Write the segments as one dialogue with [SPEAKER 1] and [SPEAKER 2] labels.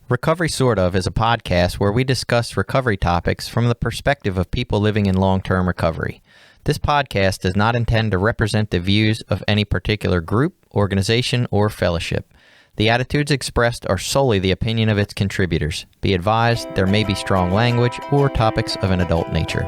[SPEAKER 1] Recovery Sort Of is a podcast where we discuss recovery topics from the perspective of people living in long-term recovery. This podcast does not intend to represent the views of any particular group, organization, or fellowship. The attitudes expressed are solely the opinion of its contributors. Be advised, there may be strong language or topics of an adult nature.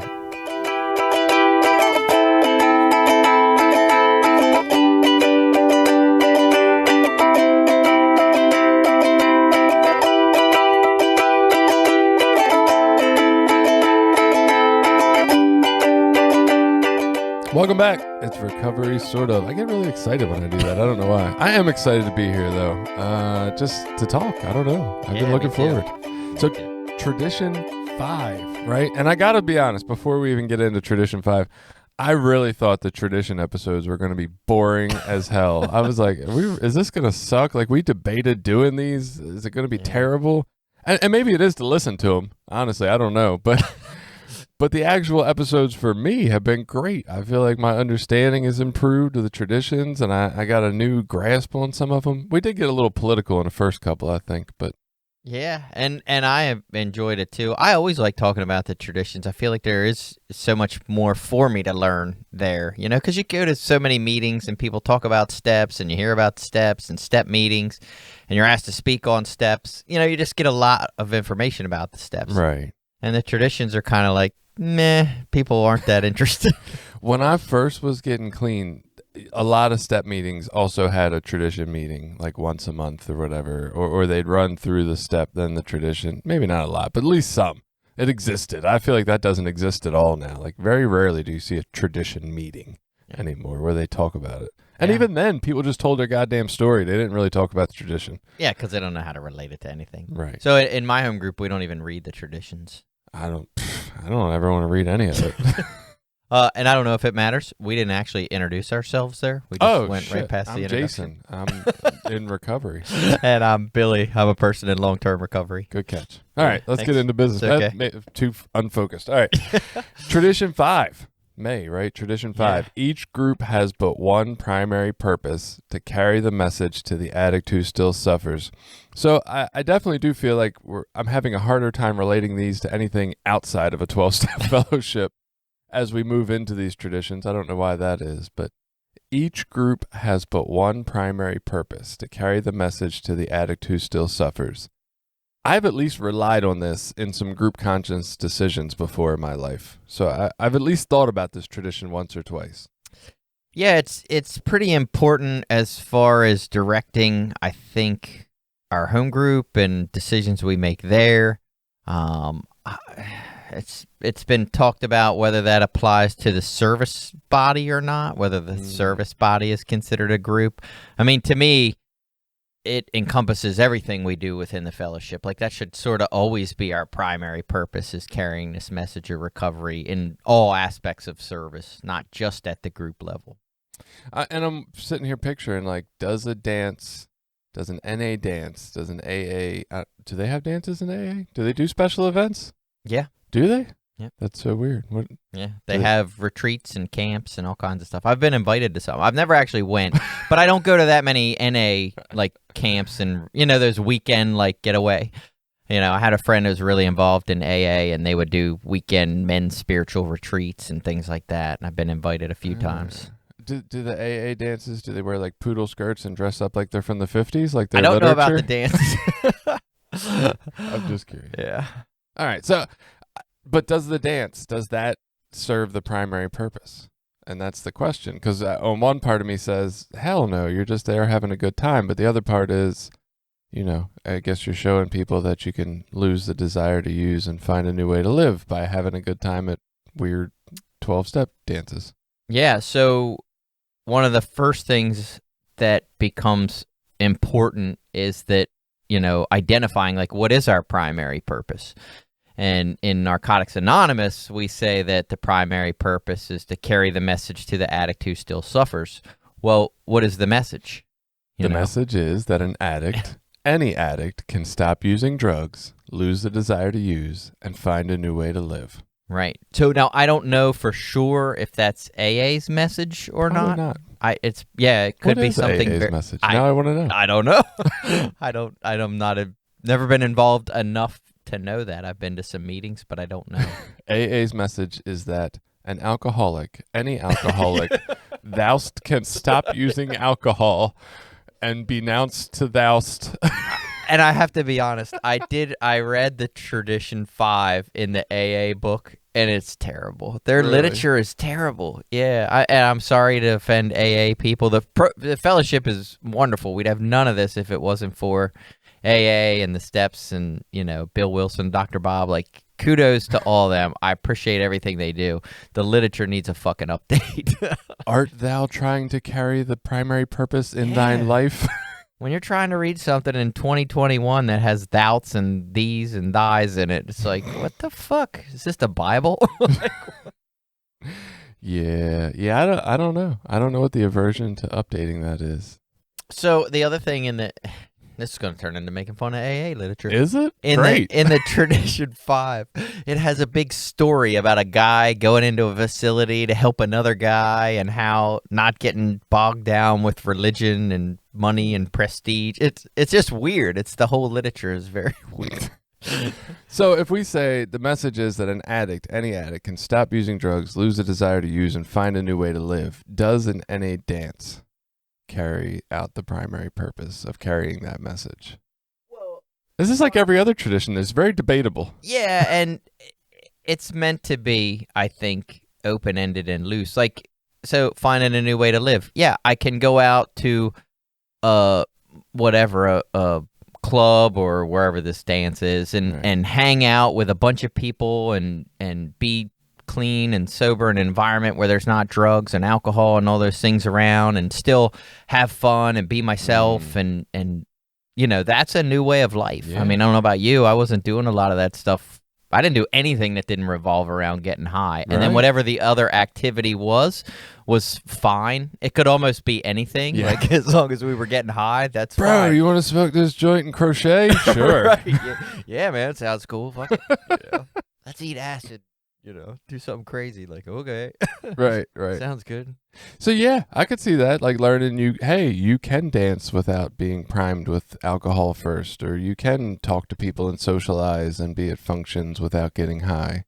[SPEAKER 2] Welcome back. It's Recovery Sort Of. I get really excited when I do that. I don't know why. I am excited to be here, though, just to talk. I don't know. I've been looking forward. So, Tradition 5, right? And I got to be honest, before we even get into Tradition 5, I really thought the Tradition episodes were going to be boring as hell. I was like, is this going to suck? Like, we debated doing these. Is it going to be terrible? And maybe it is to listen to them. Honestly, I don't know. But the actual episodes for me have been great. I feel like my understanding has improved of the traditions, and I got a new grasp on some of them. We did get a little political in the first couple, I think, but
[SPEAKER 1] yeah, and I have enjoyed it too. I always like talking about the traditions. I feel like there is so much more for me to learn there, you know, because you go to so many meetings and people talk about steps, and you hear about steps and step meetings, and you're asked to speak on steps. You know, you just get a lot of information about the steps.
[SPEAKER 2] Right.
[SPEAKER 1] And the traditions are kind of like, meh, people aren't that interested.
[SPEAKER 2] When I first was getting clean, a lot of step meetings also had a tradition meeting, like once a month or whatever, or they'd run through the step, then the tradition. Maybe not a lot, but at least some. It existed. I feel like that doesn't exist at all now. Like, very rarely do you see a tradition meeting anymore where they talk about it. And even then, people just told their goddamn story. They didn't really talk about the tradition.
[SPEAKER 1] Yeah, because they don't know how to relate it to anything.
[SPEAKER 2] Right.
[SPEAKER 1] So in my home group, we don't even read the traditions.
[SPEAKER 2] I don't ever want to read any of it.
[SPEAKER 1] And I don't know if it matters. We didn't actually introduce ourselves there. We just went right past the introduction.
[SPEAKER 2] I'm Jason. I'm in recovery.
[SPEAKER 1] And I'm Billy. I'm a person in long-term recovery.
[SPEAKER 2] Good catch. All right, let's get into business.
[SPEAKER 1] Okay.
[SPEAKER 2] Too unfocused. All right. Tradition 5. Right? Tradition 5. Yeah. Each group has but one primary purpose: to carry the message to the addict who still suffers. So I definitely do feel like I'm having a harder time relating these to anything outside of a 12-step fellowship as we move into these traditions. I don't know why that is, but each group has but one primary purpose: to carry the message to the addict who still suffers. I've at least relied on this in some group conscience decisions before in my life. So I've at least thought about this tradition once or twice.
[SPEAKER 1] Yeah, it's pretty important as far as directing, I think, our home group and decisions we make there. It's been talked about whether that applies to the service body or not, whether the service body is considered a group. I mean, to me, it encompasses everything we do within the fellowship. Like, that should sort of always be our primary purpose, is carrying this message of recovery in all aspects of service, not just at the group level.
[SPEAKER 2] And I'm sitting here picturing, like, does an NA dance, does an AA, do they have dances in AA? Do they do special events?
[SPEAKER 1] Yeah.
[SPEAKER 2] Do they?
[SPEAKER 1] Yeah.
[SPEAKER 2] That's so weird.
[SPEAKER 1] Yeah, they have retreats and camps and all kinds of stuff. I've been invited to some. I've never actually went, but I don't go to that many NA like camps and, you know, those weekend like getaway. You know, I had a friend who was really involved in AA, and they would do weekend men's spiritual retreats and things like that. And I've been invited a few times.
[SPEAKER 2] Do the AA dances, do they wear like poodle skirts and dress up like they're from the 50s? Like, their
[SPEAKER 1] I don't
[SPEAKER 2] literature?
[SPEAKER 1] know about the dances.
[SPEAKER 2] I'm just curious.
[SPEAKER 1] Yeah.
[SPEAKER 2] All right. So, but does that serve the primary purpose? And that's the question. Because on one part of me says, hell no, you're just there having a good time. But the other part is, you know, I guess you're showing people that you can lose the desire to use and find a new way to live by having a good time at weird 12-step dances.
[SPEAKER 1] Yeah. So one of the first things that becomes important is that, you know, identifying, like, what is our primary purpose? And in Narcotics Anonymous, we say that the primary purpose is to carry the message to the addict who still suffers. Well, what is the message?
[SPEAKER 2] The message is that an addict, any addict, can stop using drugs, lose the desire to use, and find a new way to live.
[SPEAKER 1] Right. So now I don't know for sure if that's AA's message or
[SPEAKER 2] Probably
[SPEAKER 1] not.
[SPEAKER 2] not.
[SPEAKER 1] It could be something.
[SPEAKER 2] AA's message? Now I want to know.
[SPEAKER 1] I don't know. I'm not Never been involved enough to know that. I've been to some meetings, but I don't know.
[SPEAKER 2] AA's message is that an alcoholic, any alcoholic, thou'st can stop using alcohol and be nounced to thou'st.
[SPEAKER 1] And I have to be honest, I read the Tradition 5 in the AA book, and it's terrible. Their
[SPEAKER 2] Really?
[SPEAKER 1] literature is terrible. Yeah, and I'm sorry to offend AA people. The fellowship is wonderful. We'd have none of this if it wasn't for AA and the steps and, Bill Wilson, Dr. Bob. Like, kudos to all of them. I appreciate everything they do. The literature needs a fucking update.
[SPEAKER 2] Art thou trying to carry the primary purpose in thine life?
[SPEAKER 1] When you're trying to read something in 2021 that has thou'ts and these and thys in it, it's like, what the fuck? Is this the Bible?
[SPEAKER 2] Yeah. I don't know. I don't know what the aversion to updating that is.
[SPEAKER 1] So the other thing this is going to turn into making fun of AA literature.
[SPEAKER 2] Is it?
[SPEAKER 1] Great. In the Tradition 5, it has a big story about a guy going into a facility to help another guy and how not getting bogged down with religion and money and prestige. It's just weird. The whole literature is very weird.
[SPEAKER 2] So if we say the message is that any addict, can stop using drugs, lose the desire to use, and find a new way to live, does an NA dance carry out the primary purpose of carrying that message?
[SPEAKER 1] Well,
[SPEAKER 2] this is like every other tradition. It's very debatable.
[SPEAKER 1] Yeah, and it's meant to be, I think, open-ended and loose. Like, so finding a new way to live. Yeah, I can go out to a club or wherever this dance is and hang out with a bunch of people and be clean and sober in an environment where there's not drugs and alcohol and all those things around, and still have fun and be myself and that's a new way of life.
[SPEAKER 2] Yeah.
[SPEAKER 1] I mean, I don't know about you. I wasn't doing a lot of that stuff. I didn't do anything that didn't revolve around getting high. And then whatever the other activity was fine. It could almost be anything.
[SPEAKER 2] Yeah.
[SPEAKER 1] Like, as long as we were getting high, that's
[SPEAKER 2] Bro,
[SPEAKER 1] fine.
[SPEAKER 2] you want to smoke this joint and crochet? Sure.
[SPEAKER 1] Right. Yeah, man, it sounds cool. Fuck it. Let's eat acid. Do something crazy. Like, okay.
[SPEAKER 2] Right.
[SPEAKER 1] Sounds good.
[SPEAKER 2] So yeah, I could see that. Like learning you can dance without being primed with alcohol first, or you can talk to people and socialize and be at functions without getting high.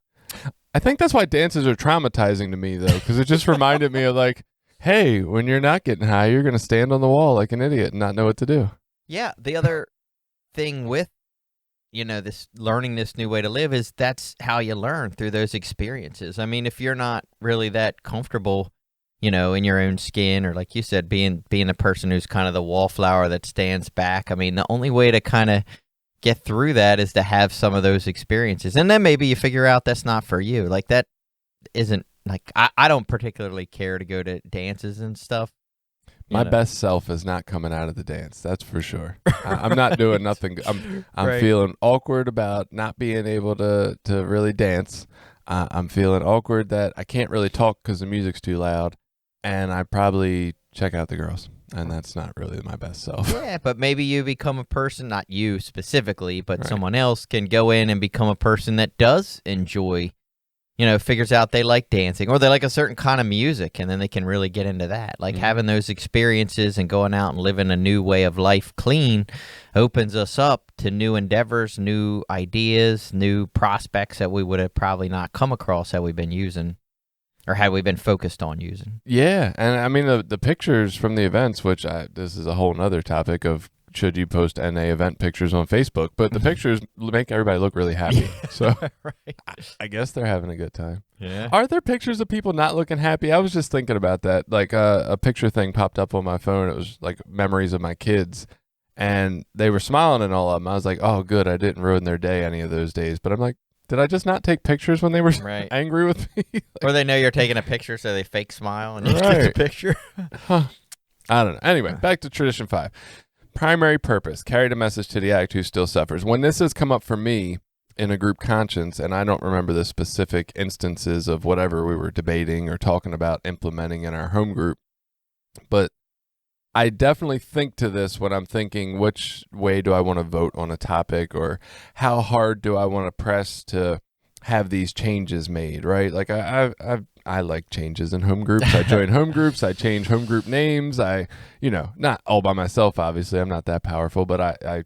[SPEAKER 2] I think that's why dances are traumatizing to me though, because it just reminded me of like, hey, when you're not getting high, you're gonna stand on the wall like an idiot and not know what to do.
[SPEAKER 1] Yeah. The other thing with this learning this new way to live is that's how you learn, through those experiences. I mean, if you're not really that comfortable, in your own skin, or like you said, being a person who's kind of the wallflower that stands back, I mean, the only way to kind of get through that is to have some of those experiences. And then maybe you figure out that's not for you. Like, that isn't, like, I don't particularly care to go to dances and stuff.
[SPEAKER 2] My best self is not coming out of the dance. That's for sure. I'm not doing nothing. I'm
[SPEAKER 1] Right.
[SPEAKER 2] feeling awkward about not being able to really dance. I'm feeling awkward that I can't really talk because the music's too loud, and I probably check out the girls, and that's not really my best self.
[SPEAKER 1] Yeah, but maybe you become a person, not you specifically, but
[SPEAKER 2] Right.
[SPEAKER 1] someone else can go in and become a person that does enjoy, figures out they like dancing, or they like a certain kind of music, and then they can really get into that. Like, having those experiences and going out and living a new way of life clean opens us up to new endeavors, new ideas, new prospects that we would have probably not come across had we been using, or had we been focused on using.
[SPEAKER 2] Yeah, and I mean the pictures from the events, which this is a whole nother topic of should you post NA event pictures on Facebook, but the pictures make everybody look really happy. So
[SPEAKER 1] Right.
[SPEAKER 2] I guess they're having a good time.
[SPEAKER 1] Yeah.
[SPEAKER 2] Are there pictures of people not looking happy? I was just thinking about that. Like a picture thing popped up on my phone. It was like memories of my kids, and they were smiling and all of them. I was like, oh, good, I didn't ruin their day any of those days. But I'm like, did I just not take pictures when they were
[SPEAKER 1] Right.
[SPEAKER 2] angry with me?
[SPEAKER 1] Or they know you're taking a picture, so they fake smile and you get the
[SPEAKER 2] Right.
[SPEAKER 1] picture.
[SPEAKER 2] Huh. I don't know. Anyway, back to Tradition 5. Primary purpose, carry the message to the addict who still suffers. When this has come up for me in a group conscience, and I don't remember the specific instances of whatever we were debating or talking about implementing in our home group, but I definitely think to this when I'm thinking which way do I want to vote on a topic, or how hard do I want to press to have these changes made, right? Like I like changes in home groups. I join home groups. I change home group names. Not all by myself, obviously. I'm not that powerful, but I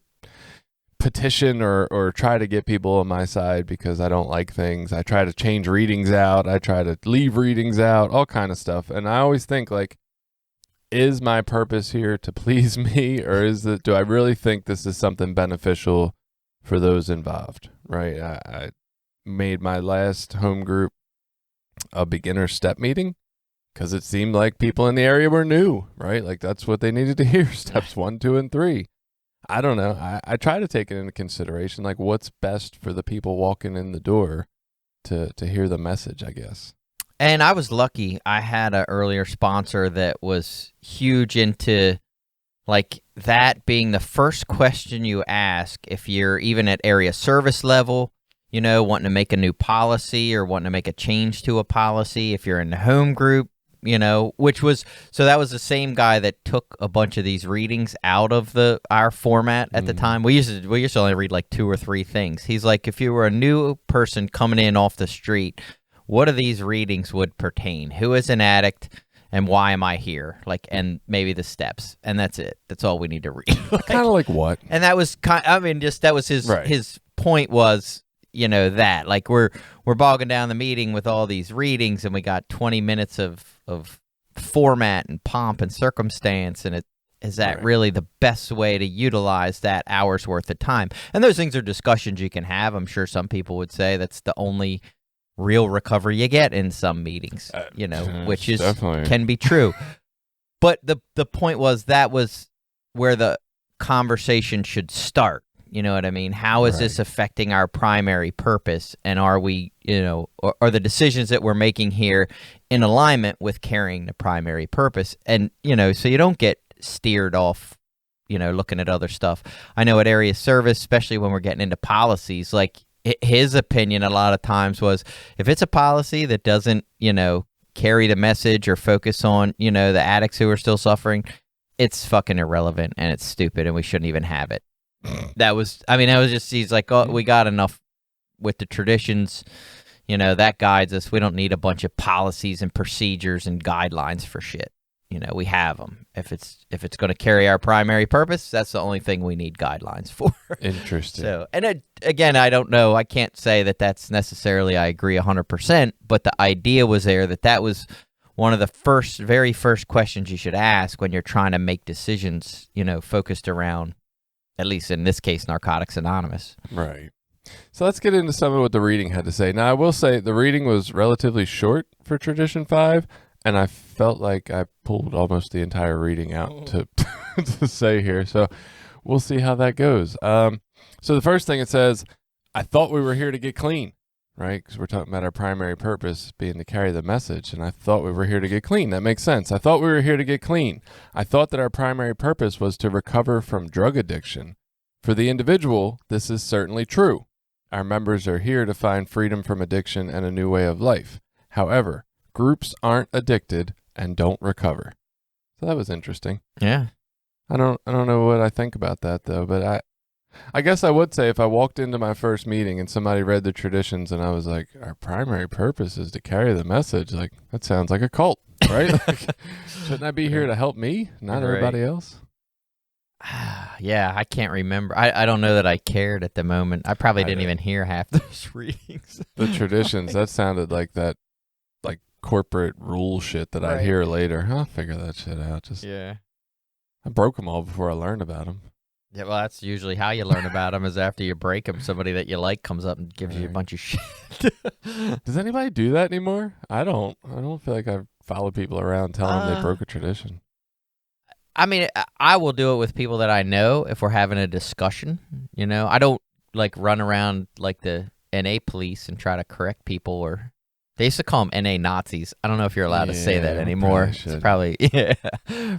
[SPEAKER 2] petition or try to get people on my side because I don't like things. I try to change readings out. I try to leave readings out, all kind of stuff. And I always think like, is my purpose here to please me, or do I really think this is something beneficial for those involved, right? I made my last home group a beginner step meeting because it seemed like people in the area were new, right? Like that's what they needed to hear, steps 1, 2, and 3. I don't know. I try to take it into consideration, like what's best for the people walking in the door to hear the message, I guess.
[SPEAKER 1] And I was lucky. I had an earlier sponsor that was huge into like that being the first question you ask if you're even at area service level, you know, wanting to make a new policy or wanting to make a change to a policy. If you're in the home group, you know, so that was the same guy that took a bunch of these readings out of our format at the time. We used to only read like 2 or 3 things. He's like, if you were a new person coming in off the street, what of these readings would pertain? Who is an addict and why am I here? Like, and maybe the steps, and that's it. That's all we need to read.
[SPEAKER 2] Kind of like what?
[SPEAKER 1] And that was that was his point was, you know, that like we're bogging down the meeting with all these readings and we got 20 minutes of format and pomp and circumstance, and is that really the best way to utilize that hour's worth of time? And those things are discussions you can have. I'm sure some people would say that's the only real recovery you get in some meetings, you know, which is
[SPEAKER 2] definitely
[SPEAKER 1] can be true. But the point was that was where the conversation should start. You know what I mean? How is this affecting our primary purpose? And are we, you know, are the decisions that we're making here in alignment with carrying the primary purpose? And, you know, so you don't get steered off, you know, looking at other stuff. I know at area service, especially when we're getting into policies, like his opinion a lot of times was if it's a policy that doesn't, you know, carry the message or focus on, you know, the addicts who are still suffering, it's fucking irrelevant and it's stupid and we shouldn't even have it. That was just, he's like, oh, we got enough with the traditions, you know, that guides us. We don't need a bunch of policies and procedures and guidelines for shit. You know, we have them. If it's going to carry our primary purpose, that's the only thing we need guidelines for.
[SPEAKER 2] Interesting.
[SPEAKER 1] So, and again, I don't know. I can't say that that's necessarily I agree 100%, but the idea was there that was one of the very first questions you should ask when you're trying to make decisions, you know, focused around, at least in this case, Narcotics Anonymous.
[SPEAKER 2] Right. So let's get into some of what the reading had to say. Now, I will say the reading was relatively short for Tradition 5, and I felt like I pulled almost the entire reading out to say here. So we'll see how that goes. So the first thing it says, I thought we were here to get clean, right? Because we're talking about our primary purpose being to carry the message, and I thought we were here to get clean. That makes sense. I thought we were here to get clean. I thought that our primary purpose was to recover from drug addiction. For the individual, this is certainly true. Our members are here to find freedom from addiction and a new way of life. However, groups aren't addicted and don't recover. So that was interesting.
[SPEAKER 1] Yeah.
[SPEAKER 2] I don't know what I think about that though, but I guess I would say if I walked into my first meeting and somebody read the traditions and I was like, our primary purpose is to carry the message, like that sounds like a cult, right? Like, shouldn't I be here to help me, not everybody else?
[SPEAKER 1] Yeah, I can't remember. I don't know that I cared at the moment. I probably didn't even hear half those readings.
[SPEAKER 2] The traditions, that sounded like that like corporate rule shit that I'd hear later. I'll figure that shit out. I broke them all before I learned about them.
[SPEAKER 1] Yeah, well, that's usually how you learn about them is after you break them, somebody that you like comes up and gives you a bunch of shit.
[SPEAKER 2] Does anybody do that anymore? I don't feel like I follow people around telling them they broke a tradition.
[SPEAKER 1] I mean, I will do it with people that I know if we're having a discussion, you know. I don't like run around like the NA police and try to correct people, or they used to call them NA Nazis. I don't know if you're allowed to say that anymore. It's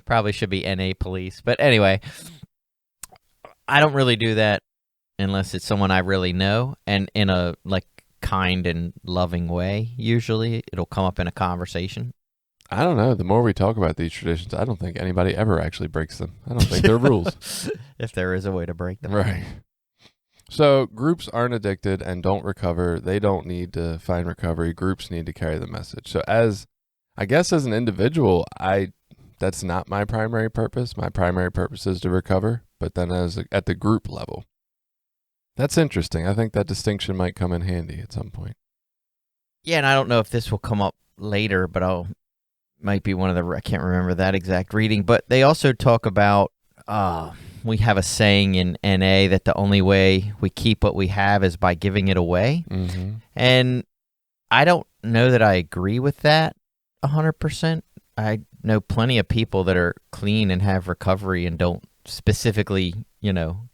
[SPEAKER 1] probably should be NA police. But anyway, I don't really do that unless it's someone I really know and in a like kind and loving way. Usually it'll come up in a conversation.
[SPEAKER 2] I don't know. The more we talk about these traditions, I don't think anybody ever actually breaks them. I don't think they're rules.
[SPEAKER 1] If there is a way to break them.
[SPEAKER 2] Right. So groups aren't addicted and don't recover. They don't need to find recovery. Groups need to carry the message. So as an individual, that's not my primary purpose. My primary purpose is to recover. But then at the group level, That's interesting. I think that distinction might come in handy at some point.
[SPEAKER 1] Yeah, and I don't know if this will come up later, but might be one of the, I can't remember that exact reading, but they also talk about, we have a saying in NA that the only way we keep what we have is by giving it away.
[SPEAKER 2] Mm-hmm.
[SPEAKER 1] And I don't know that I agree with that 100%. I know plenty of people that are clean and have recovery and don't specifically,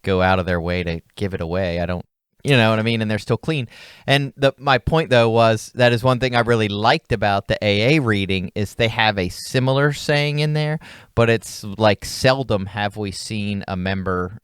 [SPEAKER 1] go out of their way to give it away. I don't, you know what I mean? And they're still clean. And my point, though, was that is one thing I really liked about the AA reading is they have a similar saying in there, but it's like seldom have we seen a member,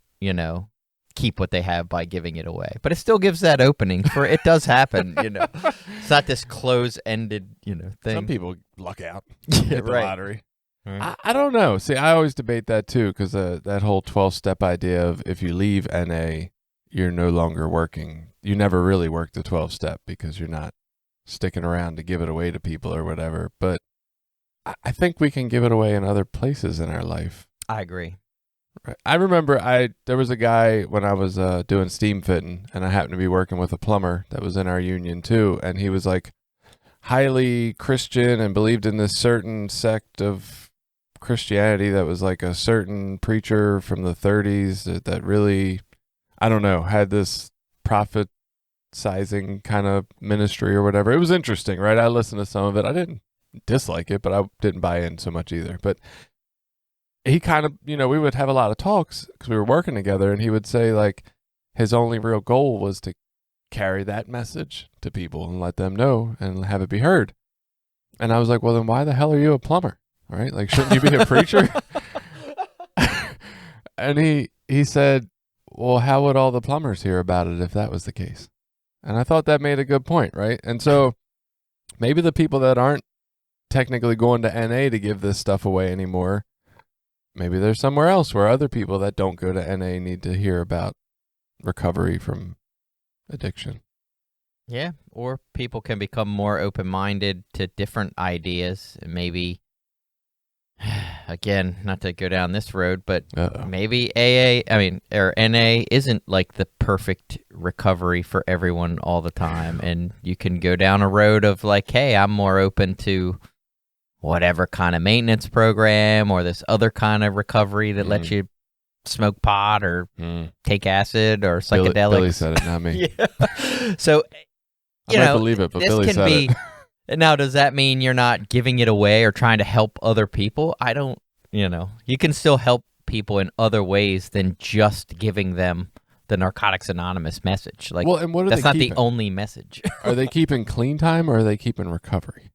[SPEAKER 1] keep what they have by giving it away. But it still gives that opening for it does happen, It's not this close-ended, thing.
[SPEAKER 2] Some people luck out.
[SPEAKER 1] Yeah,
[SPEAKER 2] Hit the
[SPEAKER 1] right.
[SPEAKER 2] lottery.
[SPEAKER 1] Right.
[SPEAKER 2] I don't know. See, I always debate that too, because that whole 12-step idea of if you leave NA, you're no longer working. You never really work the 12-step because you're not sticking around to give it away to people or whatever. But I think we can give it away in other places in our life.
[SPEAKER 1] I agree.
[SPEAKER 2] Right. I remember there was a guy when I was doing steam fitting, and I happened to be working with a plumber that was in our union too, and he was like highly Christian and believed in this certain sect of Christianity that was like a certain preacher from the 30s that really, I don't know, had this prophet-sizing kind of ministry or whatever. It was interesting, right? I listened to some of it. I didn't dislike it, but I didn't buy in so much either. But he kind of, we would have a lot of talks because we were working together, and he would say like his only real goal was to carry that message to people and let them know and have it be heard. And I was like, well, then why the hell are you a plumber? Right? Like, shouldn't you be a preacher? And he said, well, how would all the plumbers hear about it if that was the case? And I thought that made a good point, right? And so maybe the people that aren't technically going to NA to give this stuff away anymore, maybe there's somewhere else where other people that don't go to NA need to hear about recovery from addiction.
[SPEAKER 1] Yeah, or people can become more open-minded to different ideas. And maybe, again, not to go down this road, but maybe or NA isn't like the perfect recovery for everyone all the time. And you can go down a road of like, hey, I'm more open to whatever kind of maintenance program or this other kind of recovery that lets you smoke pot or take acid or psychedelics.
[SPEAKER 2] Billy said it, not me.
[SPEAKER 1] Yeah. So,
[SPEAKER 2] I might believe it, but Billy said it.
[SPEAKER 1] Now, does that mean you're not giving it away or trying to help other people? I don't, you can still help people in other ways than just giving them the Narcotics Anonymous message. Like,
[SPEAKER 2] well, and what are
[SPEAKER 1] that's
[SPEAKER 2] they
[SPEAKER 1] not
[SPEAKER 2] keeping?
[SPEAKER 1] the only message.
[SPEAKER 2] Are they keeping clean time or are they keeping recovery?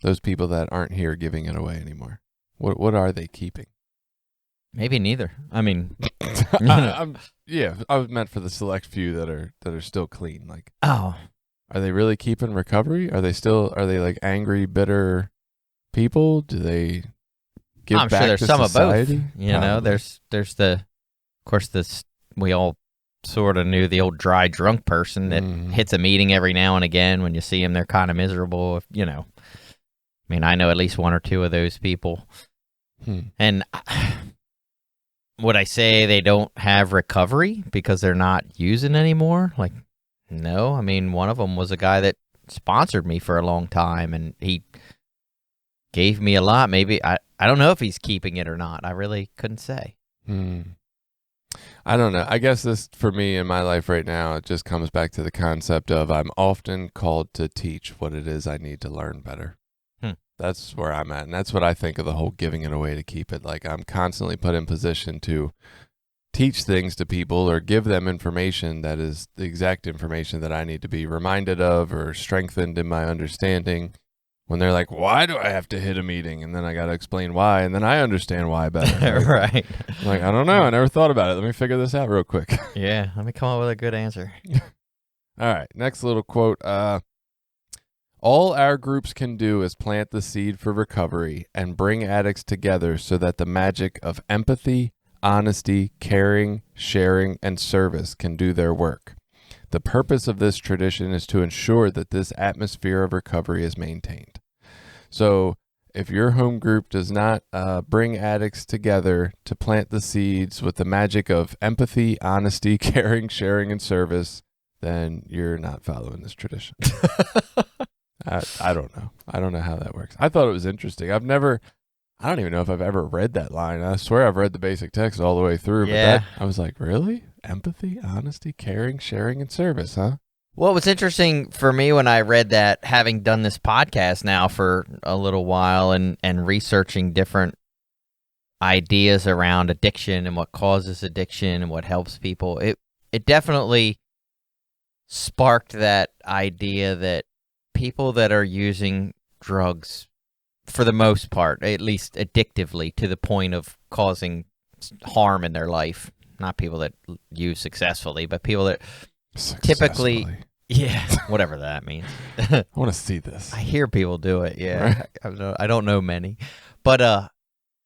[SPEAKER 2] Those people that aren't here giving it away anymore. What are they keeping?
[SPEAKER 1] Maybe neither. I mean,
[SPEAKER 2] I was meant for the select few that are still clean. Like,
[SPEAKER 1] oh,
[SPEAKER 2] are they really keeping recovery? Are they like angry, bitter people? Do they give
[SPEAKER 1] I'm
[SPEAKER 2] back
[SPEAKER 1] sure there's
[SPEAKER 2] to
[SPEAKER 1] some
[SPEAKER 2] society?
[SPEAKER 1] of both. There's of course, this we all sort of knew the old dry drunk person that hits a meeting every now and again. When you see them, they're kind of miserable. I mean, I know at least one or two of those people. And would I say they don't have recovery because they're not using anymore? Like, no. I mean, one of them was a guy that sponsored me for a long time, and he gave me a lot. Maybe, I don't know if he's keeping it or not. I really couldn't say.
[SPEAKER 2] I don't know. I guess this, for me in my life right now, it just comes back to the concept of I'm often called to teach what it is I need to learn better. That's where I'm at. And that's what I think of the whole giving it away to keep it. Like, I'm constantly put in position to teach things to people or give them information that is the exact information that I need to be reminded of or strengthened in my understanding. When they're like, why do I have to hit a meeting? And then I got to explain why. And then I understand why better.
[SPEAKER 1] Right.
[SPEAKER 2] I'm like, I don't know. I never thought about it. Let me figure this out real quick.
[SPEAKER 1] Yeah. Let me come up with a good answer.
[SPEAKER 2] All right. Next little quote. All our groups can do is plant the seed for recovery and bring addicts together so that the magic of empathy, honesty, caring, sharing, and service can do their work. The purpose of this tradition is to ensure that this atmosphere of recovery is maintained. So if your home group does not bring addicts together to plant the seeds with the magic of empathy, honesty, caring, sharing, and service, then you're not following this tradition. I don't know. I don't know how that works. I thought it was interesting. I don't even know if I've ever read that line. I swear I've read the basic text all the way through.
[SPEAKER 1] Yeah.
[SPEAKER 2] But I was like, really? Empathy, honesty, caring, sharing, and service, huh?
[SPEAKER 1] Well, it was interesting for me when I read that, having done this podcast now for a little while and researching different ideas around addiction and what causes addiction and what helps people. It definitely sparked that idea that people that are using drugs, for the most part, at least addictively, to the point of causing harm in their life, not people that use successfully, but people that typically, yeah, whatever that means.
[SPEAKER 2] I want to see this.
[SPEAKER 1] I hear people do it. Yeah, right. I don't know many, but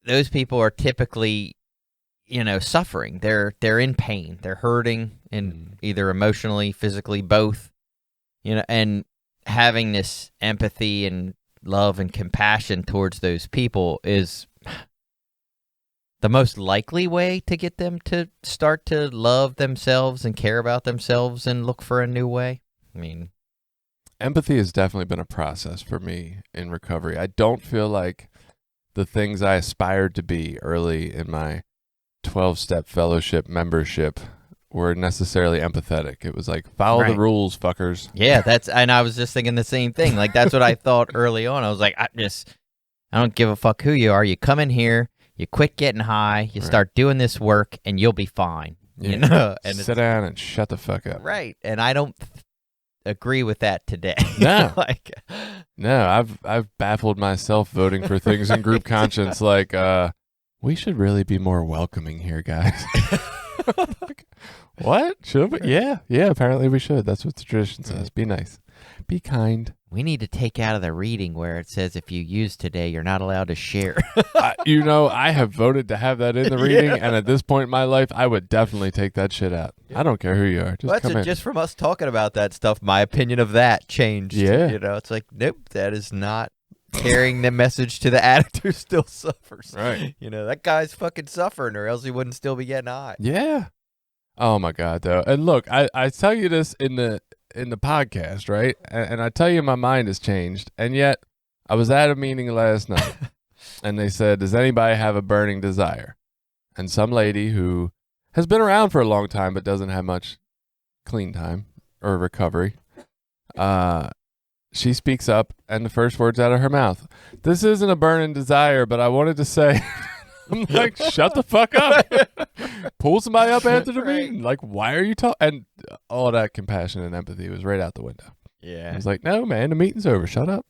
[SPEAKER 1] those people are typically, suffering. They're in pain. They're hurting, and either emotionally, physically, both. And having this empathy and love and compassion towards those people is the most likely way to get them to start to love themselves and care about themselves and look for a new way. I mean,
[SPEAKER 2] empathy has definitely been a process for me in recovery. I don't feel like the things I aspired to be early in my 12-step fellowship membership were necessarily empathetic. It was like, follow the rules, fuckers.
[SPEAKER 1] Yeah, and I was just thinking the same thing. Like, that's what I thought early on. I was like, I don't give a fuck who you are. You come in here, you quit getting high, you start doing this work, and you'll be fine.
[SPEAKER 2] Yeah. And sit down and shut the fuck up.
[SPEAKER 1] Right. And I don't agree with that today.
[SPEAKER 2] No. No, I've baffled myself voting for things in group conscience like, we should really be more welcoming here, guys. What? Should we? Yeah, apparently we should. That's what the tradition says. Be nice. Be kind.
[SPEAKER 1] We need to take out of the reading where it says if you use today, you're not allowed to share.
[SPEAKER 2] I have voted to have that in the reading, and at this point in my life, I would definitely take that shit out. I don't care who you are. Just come in.
[SPEAKER 1] Just from us talking about that stuff, my opinion of that changed.
[SPEAKER 2] Yeah.
[SPEAKER 1] It's like, nope, that is not carrying the message to the addict who still suffers.
[SPEAKER 2] Right.
[SPEAKER 1] That guy's fucking suffering, or else he wouldn't still be getting high.
[SPEAKER 2] Yeah. Oh my God, though. And look, I tell you this in the podcast, right? And I tell you my mind has changed. And yet I was at a meeting last night and they said, does anybody have a burning desire? And some lady who has been around for a long time but doesn't have much clean time or recovery, she speaks up, and the first words out of her mouth, this isn't a burning desire, but I wanted to say... I'm like, shut the fuck up. Pull somebody up after the meeting. Like, why are you talking? And all that compassion and empathy was right out the window.
[SPEAKER 1] Yeah.
[SPEAKER 2] I was like, no, man, the meeting's over. Shut up.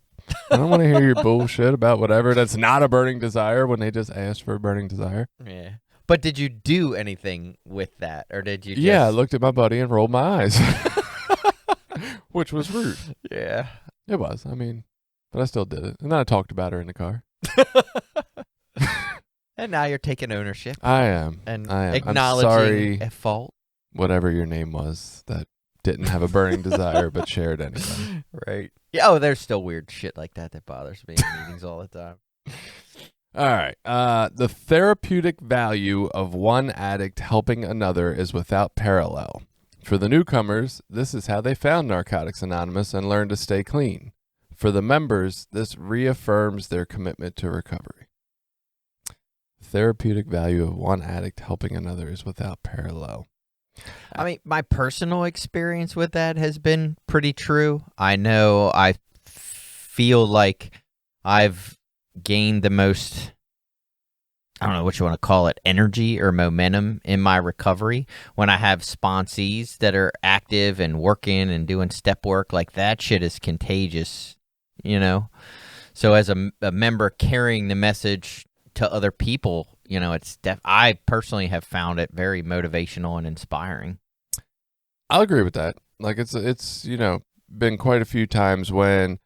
[SPEAKER 2] I don't want to hear your bullshit about whatever that's not a burning desire when they just asked for a burning desire.
[SPEAKER 1] Yeah. But did you do anything with that? Or did you just...
[SPEAKER 2] Yeah, I looked at my buddy and rolled my eyes. Which was rude.
[SPEAKER 1] Yeah.
[SPEAKER 2] It was. I mean, but I still did it. And then I talked about her in the car.
[SPEAKER 1] And now you're taking ownership.
[SPEAKER 2] I am.
[SPEAKER 1] And
[SPEAKER 2] acknowledging
[SPEAKER 1] a fault.
[SPEAKER 2] Whatever your name was that didn't have a burning desire but shared anyway.
[SPEAKER 1] Right. Yeah. Oh, there's still weird shit like that bothers me in meetings all the time.
[SPEAKER 2] All right. The therapeutic value of one addict helping another is without parallel. For the newcomers, this is how they found Narcotics Anonymous and learned to stay clean. For the members, this reaffirms their commitment to recovery. Therapeutic value of one addict helping another is without parallel.
[SPEAKER 1] I mean, my personal experience with that has been pretty true. I know I feel like I've gained the most, I don't know what you want to call it, energy or momentum in my recovery when I have sponsees that are active and working and doing step work. Like, that shit is contagious, So as a member carrying the message to other people, I personally have found it very motivational and inspiring.
[SPEAKER 2] I'll agree with that. Like, it's been quite a few times when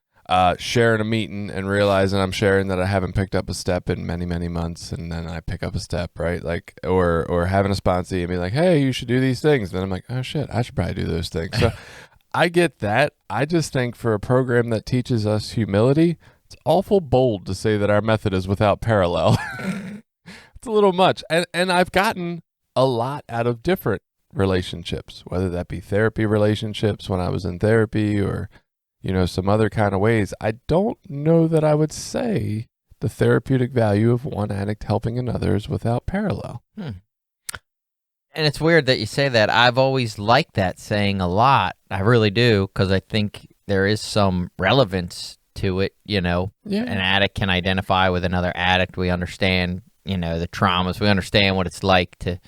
[SPEAKER 2] sharing a meeting and realizing I'm sharing that I haven't picked up a step in many, many months, and then I pick up a step, right? Like, or having a sponsee and be like, hey, you should do these things. And then I'm like, oh shit, I should probably do those things. So I get that. I just think for a program that teaches us humility, It's awful bold to say that our method is without parallel. It's a little much. And I've gotten a lot out of different relationships, whether that be therapy relationships when I was in therapy or, some other kind of ways. I don't know that I would say the therapeutic value of one addict helping another is without parallel.
[SPEAKER 1] And it's weird that you say that. I've always liked that saying a lot. I really do, because I think there is some relevance to it. An addict can identify with another addict. We understand, the traumas. We understand what it's like to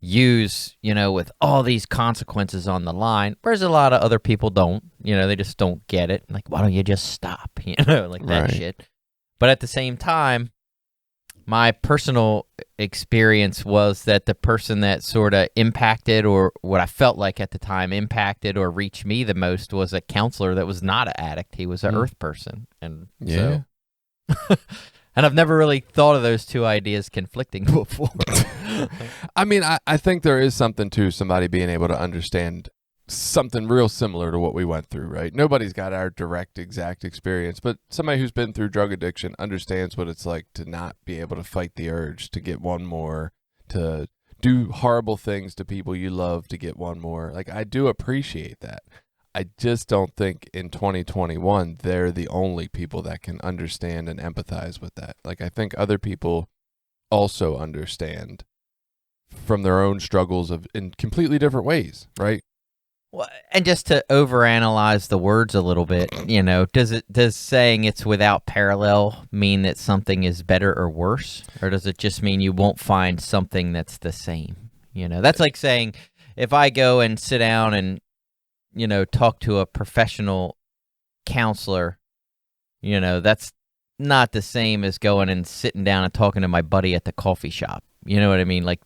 [SPEAKER 1] use, with all these consequences on the line, whereas a lot of other people don't. They just don't get it. Like, why don't you just stop? Like that
[SPEAKER 2] Right.
[SPEAKER 1] shit. But at the same time, my personal experience was that the person that sort of impacted, or what I felt like at the time impacted or reached me the most, was a counselor that was not an addict. He was an earth person. And
[SPEAKER 2] Yeah.
[SPEAKER 1] so, and I've never really thought of those two ideas conflicting before.
[SPEAKER 2] I mean, I think there is something to somebody being able to understand something real similar to what we went through, right? Nobody's got our direct, exact experience, but somebody who's been through drug addiction understands what it's like to not be able to fight the urge to get one more, to do horrible things to people you love to get one more. Like, I do appreciate that. I just don't think in 2021 they're the only people that can understand and empathize with that. Like, I think other people also understand from their own struggles in completely different ways, right?
[SPEAKER 1] Well, and just to overanalyze the words a little bit, does saying it's without parallel mean that something is better or worse, or does it just mean you won't find something that's the same? That's like saying if I go and sit down and talk to a professional counselor, that's not the same as going and sitting down and talking to my buddy at the coffee shop. You know what I mean? Like,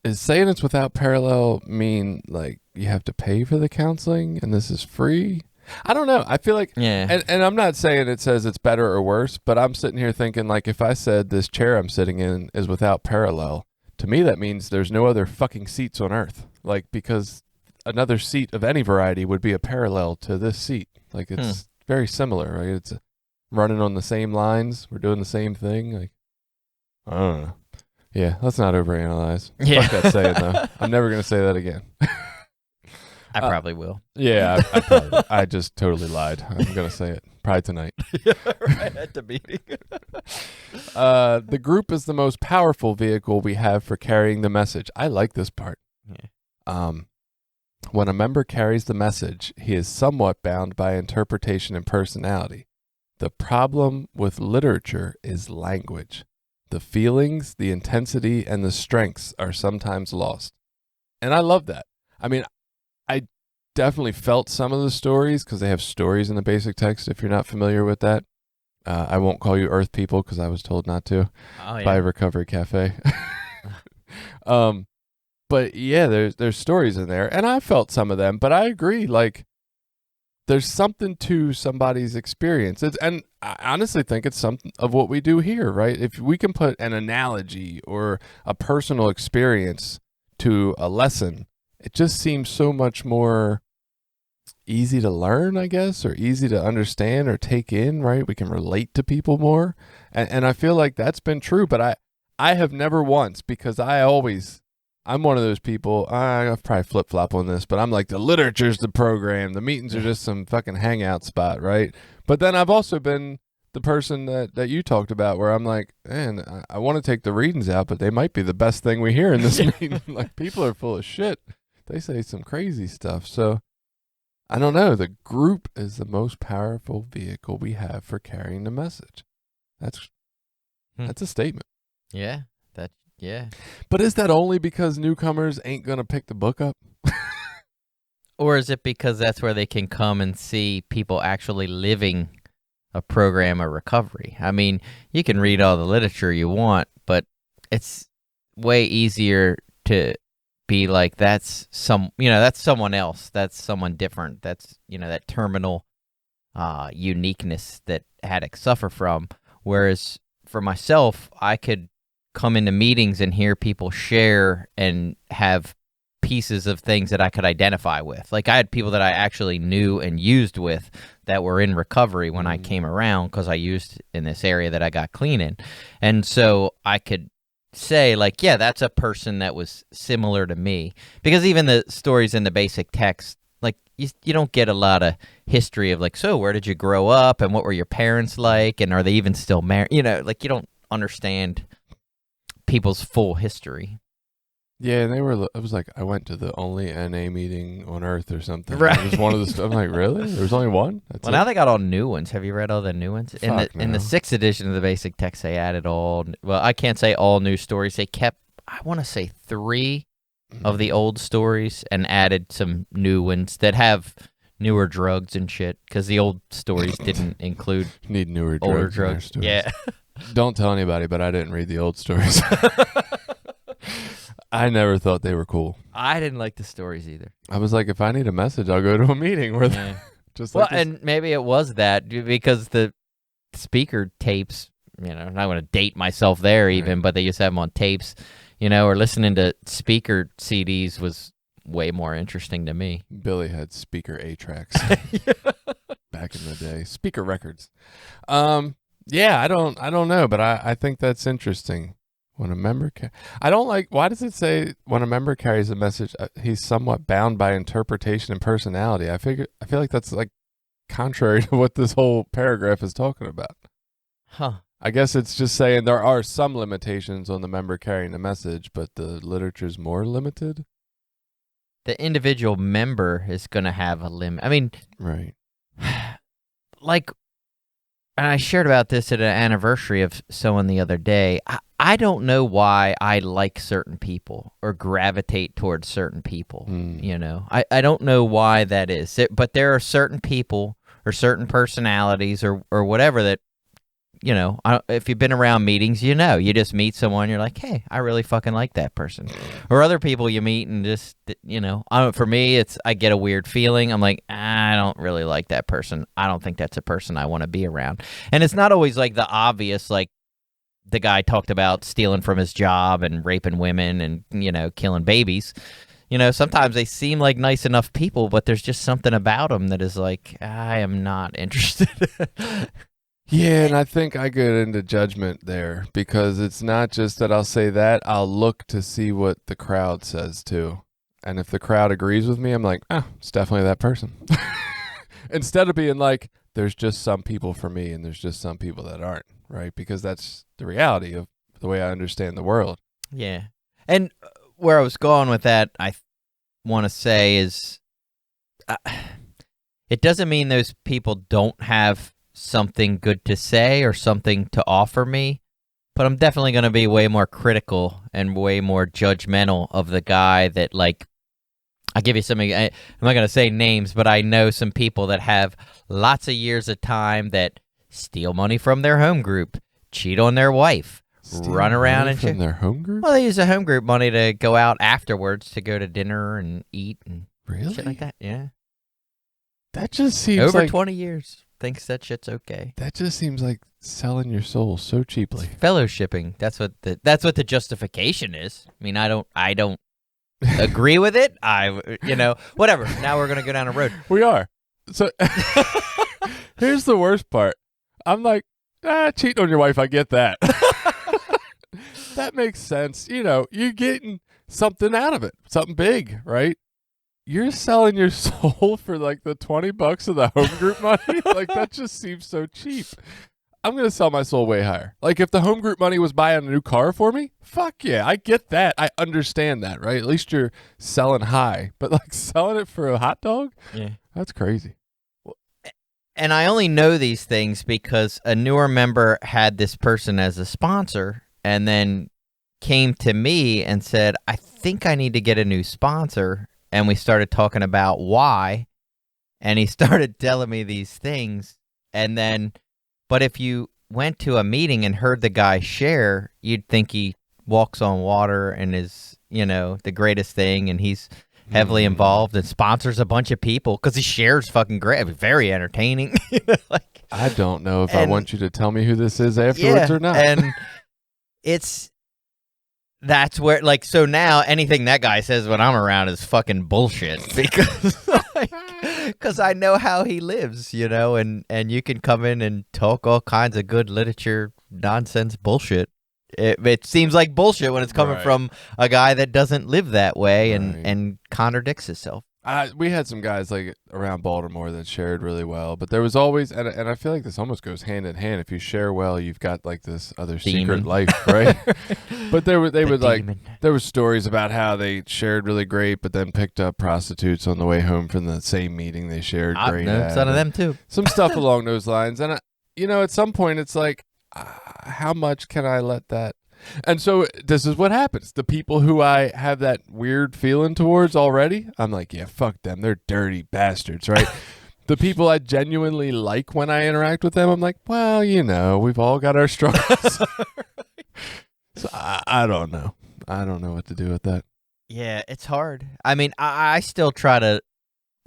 [SPEAKER 2] Is saying it's without parallel mean like you have to pay for the counseling and this is free? I don't know. I feel like,
[SPEAKER 1] yeah.
[SPEAKER 2] And I'm not saying it says it's better or worse, but I'm sitting here thinking, like, if I said this chair I'm sitting in is without parallel, to me that means there's no other fucking seats on earth. Like, because another seat of any variety would be a parallel to this seat. Like, it's very similar, right? It's running on the same lines. We're doing the same thing. Like, I don't know. Yeah, let's not overanalyze.
[SPEAKER 1] Yeah.
[SPEAKER 2] Fuck that saying, though. I'm never going to say that again.
[SPEAKER 1] I probably will.
[SPEAKER 2] Yeah, I just totally lied. I'm going to say it. Probably tonight.
[SPEAKER 1] Right at the meeting.
[SPEAKER 2] The group is the most powerful vehicle we have for carrying the message. I like this part.
[SPEAKER 1] Yeah.
[SPEAKER 2] When a member carries the message, he is somewhat bound by interpretation and personality. The problem with literature is language. The feelings, the intensity, and the strengths are sometimes lost. And I love that. I mean, I definitely felt some of the stories because they have stories in the basic text, if you're not familiar with that. I won't call you Earth People because I was told not to by Recovery Cafe. But yeah, there's stories in there, and I felt some of them, but I agree, like, there's something to somebody's experience. And I honestly think it's something of what we do here, right? If we can put an analogy or a personal experience to a lesson, it just seems so much more easy to learn, I guess, or easy to understand or take in, right? We can relate to people more. And I feel like that's been true, but I have never once, because I'm one of those people, I've probably flip-flop on this, but I'm like, the literature's the program. The meetings are just some fucking hangout spot, right? But then I've also been the person that you talked about where I'm like, man, I want to take the readings out, but they might be the best thing we hear in this meeting. Like, people are full of shit. They say some crazy stuff. So, I don't know. The group is the most powerful vehicle we have for carrying the message. That's a statement.
[SPEAKER 1] Yeah. Yeah.
[SPEAKER 2] But is that only because newcomers ain't going to pick the book up?
[SPEAKER 1] Or is it because that's where they can come and see people actually living a program of recovery? I mean, you can read all the literature you want, but it's way easier to be like, that's someone else. That's someone different. That's, that terminal uniqueness that addicts suffer from. Whereas for myself, I could come into meetings and hear people share and have pieces of things that I could identify with. Like I had people that I actually knew and used with that were in recovery when I came around because I used in this area that I got clean in. And so I could say like, yeah, that's a person that was similar to me, because even the stories in the basic text, like you don't get a lot of history of like, so where did you grow up and what were your parents like and are they even still married? Like you don't understand people's full history.
[SPEAKER 2] Yeah, and it was like I went to the only NA meeting on earth or something.
[SPEAKER 1] Right.
[SPEAKER 2] It was one of the. I'm like, really? There was only one? That's
[SPEAKER 1] Well, now they got all new ones. Have you read all the new ones? In the
[SPEAKER 2] no.
[SPEAKER 1] 6th edition of the basic text, they added all. Well, I can't say all new stories. They kept, I want to say 3 of the old stories and added some new ones that have newer drugs and shit, because the old stories didn't include
[SPEAKER 2] Need newer
[SPEAKER 1] older
[SPEAKER 2] drugs.
[SPEAKER 1] drugs. Yeah.
[SPEAKER 2] Don't tell anybody, but I didn't read the old stories. I never thought they were cool.
[SPEAKER 1] I didn't like the stories either.
[SPEAKER 2] I was like, if I need a message, I'll go to a meeting where
[SPEAKER 1] Yeah.
[SPEAKER 2] just
[SPEAKER 1] Well,
[SPEAKER 2] like this.
[SPEAKER 1] and maybe it was that because the speaker tapes, I'm not going to date myself there even,
[SPEAKER 2] Right.
[SPEAKER 1] but they used to have them on tapes, or listening to speaker CDs was way more interesting to me.
[SPEAKER 2] Billy had speaker A-tracks back in the day. Speaker records. Yeah, I don't know, but I think that's interesting. When a member I don't like, why does it say when a member carries a message, he's somewhat bound by interpretation and personality? I feel like that's like contrary to what this whole paragraph is talking about.
[SPEAKER 1] Huh.
[SPEAKER 2] I guess it's just saying there are some limitations on the member carrying the message, but the literature's more limited.
[SPEAKER 1] The individual member is going to have a limit. I mean,
[SPEAKER 2] right.
[SPEAKER 1] Like, and I shared about this at an anniversary of someone the other day. I don't know why I like certain people or gravitate towards certain people. I don't know why that is. But there are certain people or certain personalities or whatever that, if you've been around meetings, you just meet someone, you're like, hey, I really fucking like that person. Or other people you meet and just, for me, I get a weird feeling. I'm like, I don't really like that person. I don't think that's a person I want to be around. And it's not always like the obvious, like the guy talked about stealing from his job and raping women and, killing babies. Sometimes they seem like nice enough people, but there's just something about them that is like, I am not interested.
[SPEAKER 2] Yeah, and I think I get into judgment there because it's not just that I'll say that, I'll look to see what the crowd says too. And if the crowd agrees with me, I'm like, it's definitely that person. Instead of being like, there's just some people for me and there's just some people that aren't, right? Because that's the reality of the way I understand the world.
[SPEAKER 1] Yeah. And where I was going with that, I want to say is it doesn't mean those people don't have something good to say or something to offer me, but I'm definitely going to be way more critical and way more judgmental of the guy that, like, I'll give you something. I'm not going to say names, but I know some people that have lots of years of time that steal money from their home group, cheat on their wife, run around and
[SPEAKER 2] from their home group.
[SPEAKER 1] Well, they use the home group money to go out afterwards to go to dinner and eat and shit like that. Yeah,
[SPEAKER 2] that just seems
[SPEAKER 1] over
[SPEAKER 2] like
[SPEAKER 1] 20 years. Thinks that shit's okay.
[SPEAKER 2] That just seems like selling your soul so cheaply.
[SPEAKER 1] It's fellowshipping. That's what the justification is. I mean, I don't agree with it. Whatever. Now we're gonna go down a road.
[SPEAKER 2] We are. So here's the worst part. I'm like, cheating on your wife. I get that. That makes sense. You're getting something out of it, something big, right? You're selling your soul for like the $20 of the home group money. Like that just seems so cheap. I'm going to sell my soul way higher. Like if the home group money was buying a new car for me, fuck yeah, I get that. I understand that, right? At least you're selling high, but like selling it for a hot dog?
[SPEAKER 1] Yeah.
[SPEAKER 2] That's crazy.
[SPEAKER 1] And I only know these things because a newer member had this person as a sponsor and then came to me and said, I think I need to get a new sponsor. And we started talking about why, and he started telling me these things. And then, but if you went to a meeting and heard the guy share, you'd think he walks on water and is, the greatest thing. And he's heavily involved and sponsors a bunch of people because he shares fucking great, very entertaining.
[SPEAKER 2] I don't know if I want you to tell me who this is afterwards or not.
[SPEAKER 1] And it's that's where, like, so now anything that guy says when I'm around is fucking bullshit because I know how he lives, and you can come in and talk all kinds of good literature, nonsense bullshit. It seems like bullshit when it's coming from a guy that doesn't live that way and contradicts himself.
[SPEAKER 2] We had some guys like around Baltimore that shared really well, but there was always, and I feel like this almost goes hand in hand. If you share well, you've got like this other secret life, right? But there were stories about how they shared really great, but then picked up prostitutes on the way home from the same meeting they shared great.
[SPEAKER 1] I've known some of them too.
[SPEAKER 2] Some stuff along those lines, and at some point it's like, how much can I let that? And so this is what happens. The people who I have that weird feeling towards already, I'm like, yeah, fuck them. They're dirty bastards, right? The people I genuinely like when I interact with them, I'm like, well, we've all got our struggles. So I don't know. I don't know what to do with that.
[SPEAKER 1] Yeah, it's hard. I mean, I still try to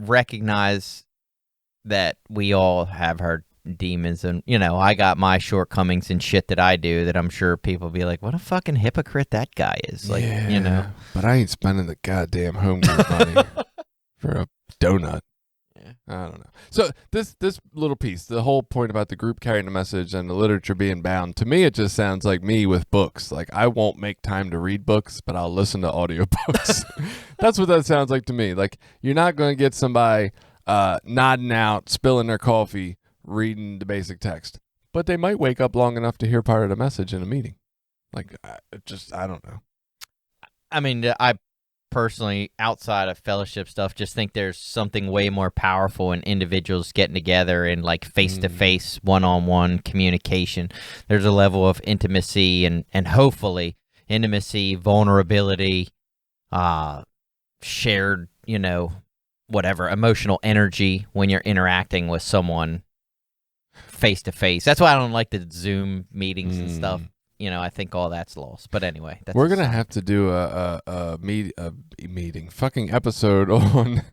[SPEAKER 1] recognize that we all have our demons, and I got my shortcomings and shit that I do that I'm sure people be like, what a fucking hypocrite that guy is. Like,
[SPEAKER 2] but I ain't spending the goddamn home group money for a donut. I don't know. So this little piece, the whole point about the group carrying the message and the literature being bound, to me it just sounds like me with books. Like, I won't make time to read books, but I'll listen to audiobooks. That's what that sounds like to me. Like, you're not going to get somebody nodding out, spilling their coffee, reading the basic text, but they might wake up long enough to hear part of the message in a meeting. Like, I don't know.
[SPEAKER 1] I mean, I personally, outside of fellowship stuff, just think there's something way more powerful in individuals getting together and like face-to-face, one-on-one communication. There's a level of intimacy and hopefully intimacy, vulnerability, shared, whatever, emotional energy when you're interacting with someone face-to-face. That's why I don't like the Zoom meetings and stuff. I think all that's lost. But anyway,
[SPEAKER 2] we're gonna have to do a meeting, fucking episode on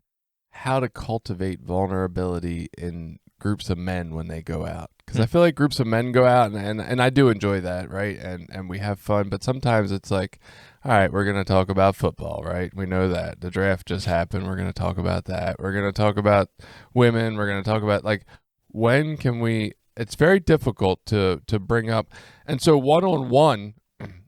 [SPEAKER 2] how to cultivate vulnerability in groups of men when they go out. Because I feel like groups of men go out, and I do enjoy that, right? And we have fun, but sometimes it's like, all right, we're gonna talk about football, right? We know that the draft just happened. We're gonna talk about that. We're gonna talk about women. We're gonna talk about, like, when can we? It's very difficult to bring up. And so one-on-one,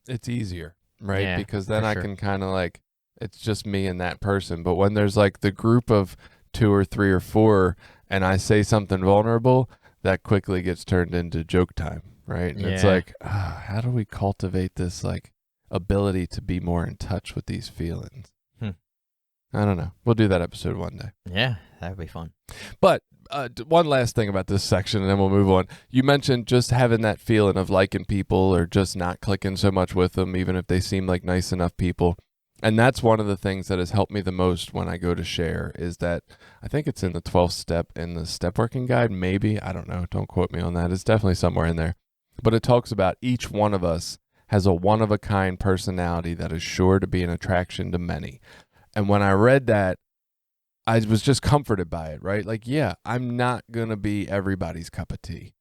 [SPEAKER 2] it's easier, right?
[SPEAKER 1] Yeah,
[SPEAKER 2] because then I can kind of like, it's just me and that person. But when there's like the group of 2 or 3 or 4 and I say something vulnerable, that quickly gets turned into joke time, right? And it's like, how do we cultivate this like ability to be more in touch with these feelings? I don't know. We'll do that episode one day.
[SPEAKER 1] Yeah, that would be fun.
[SPEAKER 2] But one last thing about this section, and then we'll move on. You mentioned just having that feeling of liking people or just not clicking so much with them, even if they seem like nice enough people. And that's one of the things that has helped me the most when I go to share, is that I think it's in the 12th step in the step working guide, maybe. I don't know. Don't quote me on that. It's definitely somewhere in there. But it talks about each one of us has a one-of-a-kind personality that is sure to be an attraction to many. And when I read that, I was just comforted by it, right? Like, yeah, I'm not going to be everybody's cup of tea.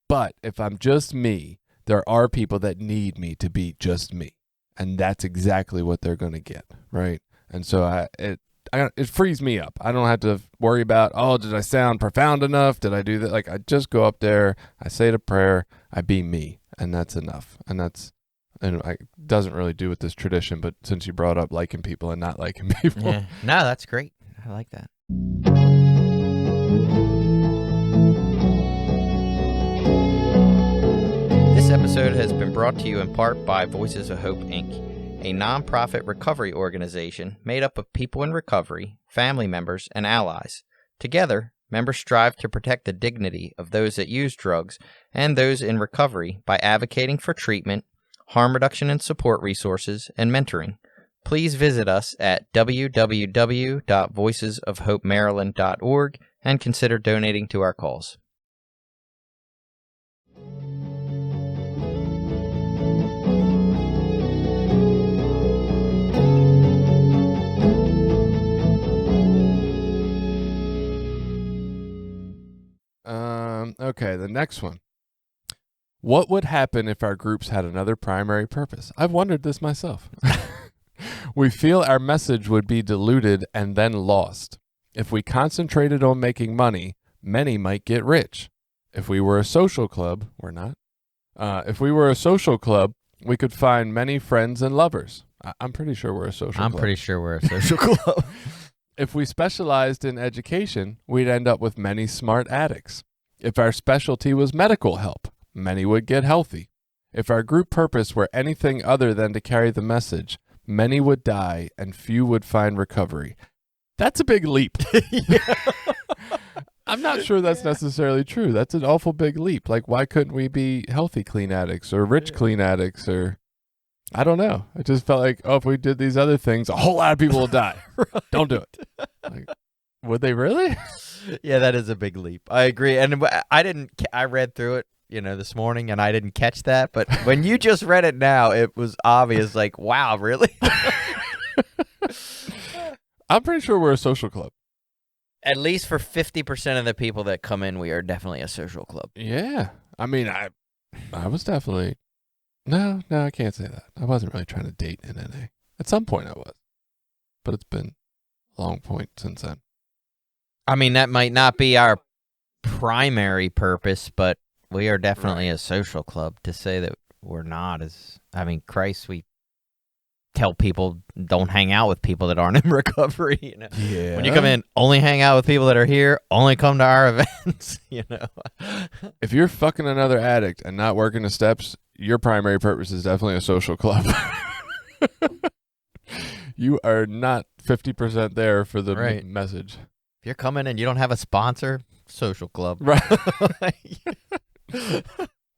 [SPEAKER 2] But if I'm just me, there are people that need me to be just me. And that's exactly what they're going to get, right? And so it frees me up. I don't have to worry about, oh, did I sound profound enough? Did I do that? Like, I just go up there, I say the prayer, I be me, and that's enough. And it doesn't really do with this tradition, but since you brought up liking people and not liking people.
[SPEAKER 1] Yeah. No, that's great. I like that. This episode has been brought to you in part by Voices of Hope, Inc., a nonprofit recovery organization made up of people in recovery, family members, and allies. Together, members strive to protect the dignity of those that use drugs and those in recovery by advocating for treatment, harm reduction and support resources, and mentoring. Please visit us at www.voicesofhopemaryland.org and consider donating to our cause.
[SPEAKER 2] Okay, the next one. What would happen if our groups had another primary purpose? I've wondered this myself. We feel our message would be diluted and then lost. If we concentrated on making money, many might get rich. If we were a social club, we're not. If we were a social club, we could find many friends and lovers. I'm pretty sure we're a social club.
[SPEAKER 1] I'm pretty sure we're a social club.
[SPEAKER 2] If we specialized in education, we'd end up with many smart addicts. If our specialty was medical help, many would get healthy. If our group purpose were anything other than to carry the message, many would die and few would find recovery. That's a big leap. I'm not sure that's necessarily true. That's an awful big leap. Like, why couldn't we be healthy clean addicts or rich clean addicts or... I don't know. I just felt like, oh, if we did these other things, a whole lot of people will die. Right. Don't do it. Like, would they really?
[SPEAKER 1] Yeah, that is a big leap. I agree. And I read through it, this morning, and I didn't catch that. But when you just read it now, it was obvious, like, wow, really?
[SPEAKER 2] I'm pretty sure we're a social club.
[SPEAKER 1] At least for 50% of the people that come in, we are definitely a social club.
[SPEAKER 2] Yeah. I mean, I was definitely... No, I can't say that. I wasn't really trying to date in NA. At some point I was. But it's been a long point since then.
[SPEAKER 1] I mean, that might not be our primary purpose, but we are definitely a social club. To say that we're not is... I mean, Christ, we tell people don't hang out with people that aren't in recovery.
[SPEAKER 2] Yeah.
[SPEAKER 1] When you come in, only hang out with people that are here, only come to our events,
[SPEAKER 2] If you're fucking another addict and not working the steps, your primary purpose is definitely a social club. You are not 50% there for the message.
[SPEAKER 1] If you're coming and you don't have a sponsor, social club.
[SPEAKER 2] Right.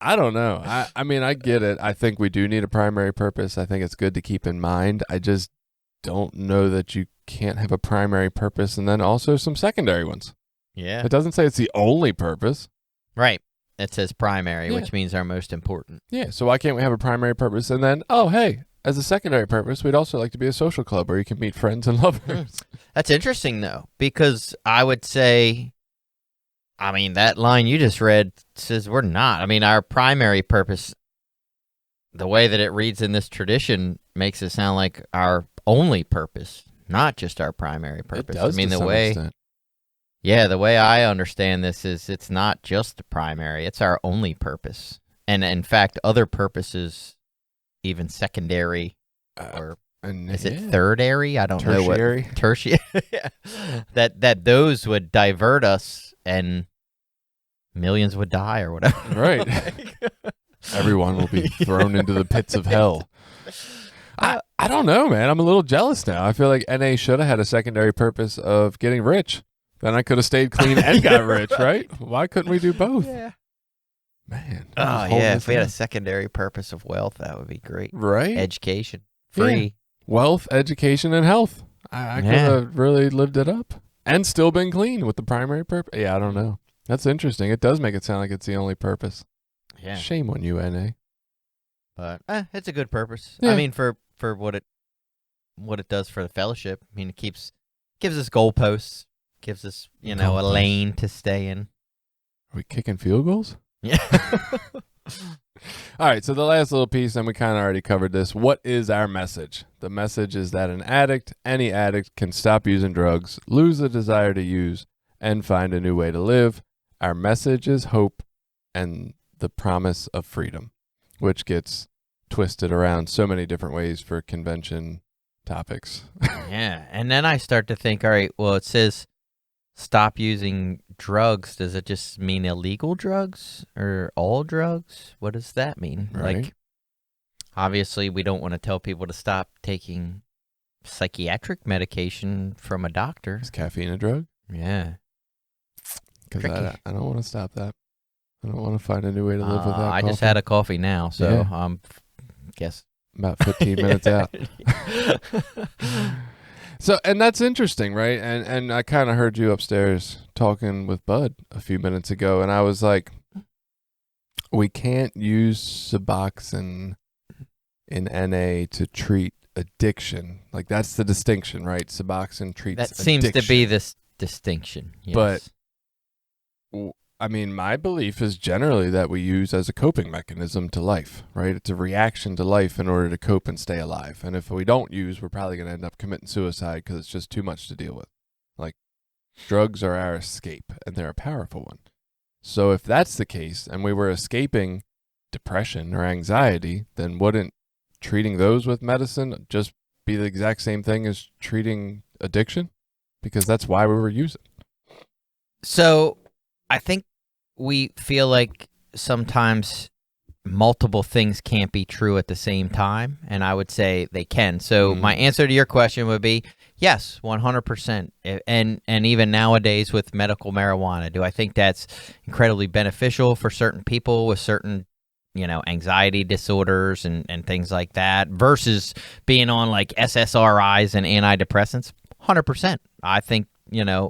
[SPEAKER 2] I don't know. I mean, I get it. I think we do need a primary purpose. I think it's good to keep in mind. I just don't know that you can't have a primary purpose and then also some secondary ones.
[SPEAKER 1] Yeah.
[SPEAKER 2] It doesn't say it's the only purpose.
[SPEAKER 1] Right. It says primary, which means our most important.
[SPEAKER 2] Yeah. So why can't we have a primary purpose and then, oh, hey, as a secondary purpose, we'd also like to be a social club where you can meet friends and lovers.
[SPEAKER 1] That's interesting, though, because I would say... I mean, that line you just read says we're not. I mean, our primary purpose, the way that it reads in this tradition, makes it sound like our only purpose, not just our primary purpose.
[SPEAKER 2] It does,
[SPEAKER 1] I mean,
[SPEAKER 2] to some extent.
[SPEAKER 1] The way I understand this is it's not just the primary, it's our only purpose. And in fact, other purposes, even secondary or is it thirdary? I don't know what. Tertiary. that those would divert us and millions would die or whatever.
[SPEAKER 2] Right. Everyone will be thrown into the pits of hell. I don't know, man. I'm a little jealous now. I feel like NA should have had a secondary purpose of getting rich. Then I could have stayed clean and got rich, right? Why couldn't we do both?
[SPEAKER 1] Yeah.
[SPEAKER 2] Man.
[SPEAKER 1] Oh, yeah. If we had a secondary purpose of wealth, that would be great.
[SPEAKER 2] Right?
[SPEAKER 1] Education. Free.
[SPEAKER 2] Yeah. Wealth, education, and health. I could have really lived it up. And still been clean with the primary purpose. Yeah, I don't know. That's interesting. It does make it sound like it's the only purpose.
[SPEAKER 1] Yeah.
[SPEAKER 2] Shame on you, NA.
[SPEAKER 1] But it's a good purpose.
[SPEAKER 2] Yeah.
[SPEAKER 1] I mean, for what it does for the fellowship. I mean, it gives us goalposts, gives us a lane to stay in.
[SPEAKER 2] Are we kicking field goals?
[SPEAKER 1] Yeah.
[SPEAKER 2] All right, so the last little piece, and we kind of already covered this. What is our message? The message is that any addict, can stop using drugs, lose the desire to use, and find a new way to live. Our message is hope and the promise of freedom, which gets twisted around so many different ways for convention topics.
[SPEAKER 1] Yeah, and then I start to think, all right, well, it says stop using drugs. Does it just mean illegal drugs or all drugs? What does that mean?
[SPEAKER 2] Right.
[SPEAKER 1] Like, obviously, we don't want to tell people to stop taking psychiatric medication from a doctor.
[SPEAKER 2] Is caffeine a drug?
[SPEAKER 1] Yeah.
[SPEAKER 2] Because I don't want to stop that. I don't want to find a new way to live without
[SPEAKER 1] I
[SPEAKER 2] coffee.
[SPEAKER 1] just had a coffee now, so guess
[SPEAKER 2] about 15 minutes out. So, and that's interesting, right? And I kind of heard you upstairs talking with Bud a few minutes ago, and I was like, we can't use Suboxone in NA to treat addiction. Like, that's the distinction, right? Suboxone treats
[SPEAKER 1] That seems
[SPEAKER 2] addiction.
[SPEAKER 1] to be this distinction. Yes.
[SPEAKER 2] But I mean, my belief is generally that we use as a coping mechanism to life, right? It's a reaction to life in order to cope and stay alive. And if we don't use, we're probably going to end up committing suicide because it's just too much to deal with. Like, drugs are our escape, and they're a powerful one. So if that's the case, and we were escaping depression or anxiety, then wouldn't treating those with medicine just be the exact same thing as treating addiction? Because that's why we were using.
[SPEAKER 1] So I think we feel like sometimes multiple things can't be true at the same time, and I would say they can. So my answer to your question would be yes, 100%. And even nowadays with medical marijuana, do I think that's incredibly beneficial for certain people with certain, anxiety disorders and things like that versus being on like SSRIs and antidepressants? 100%. I think,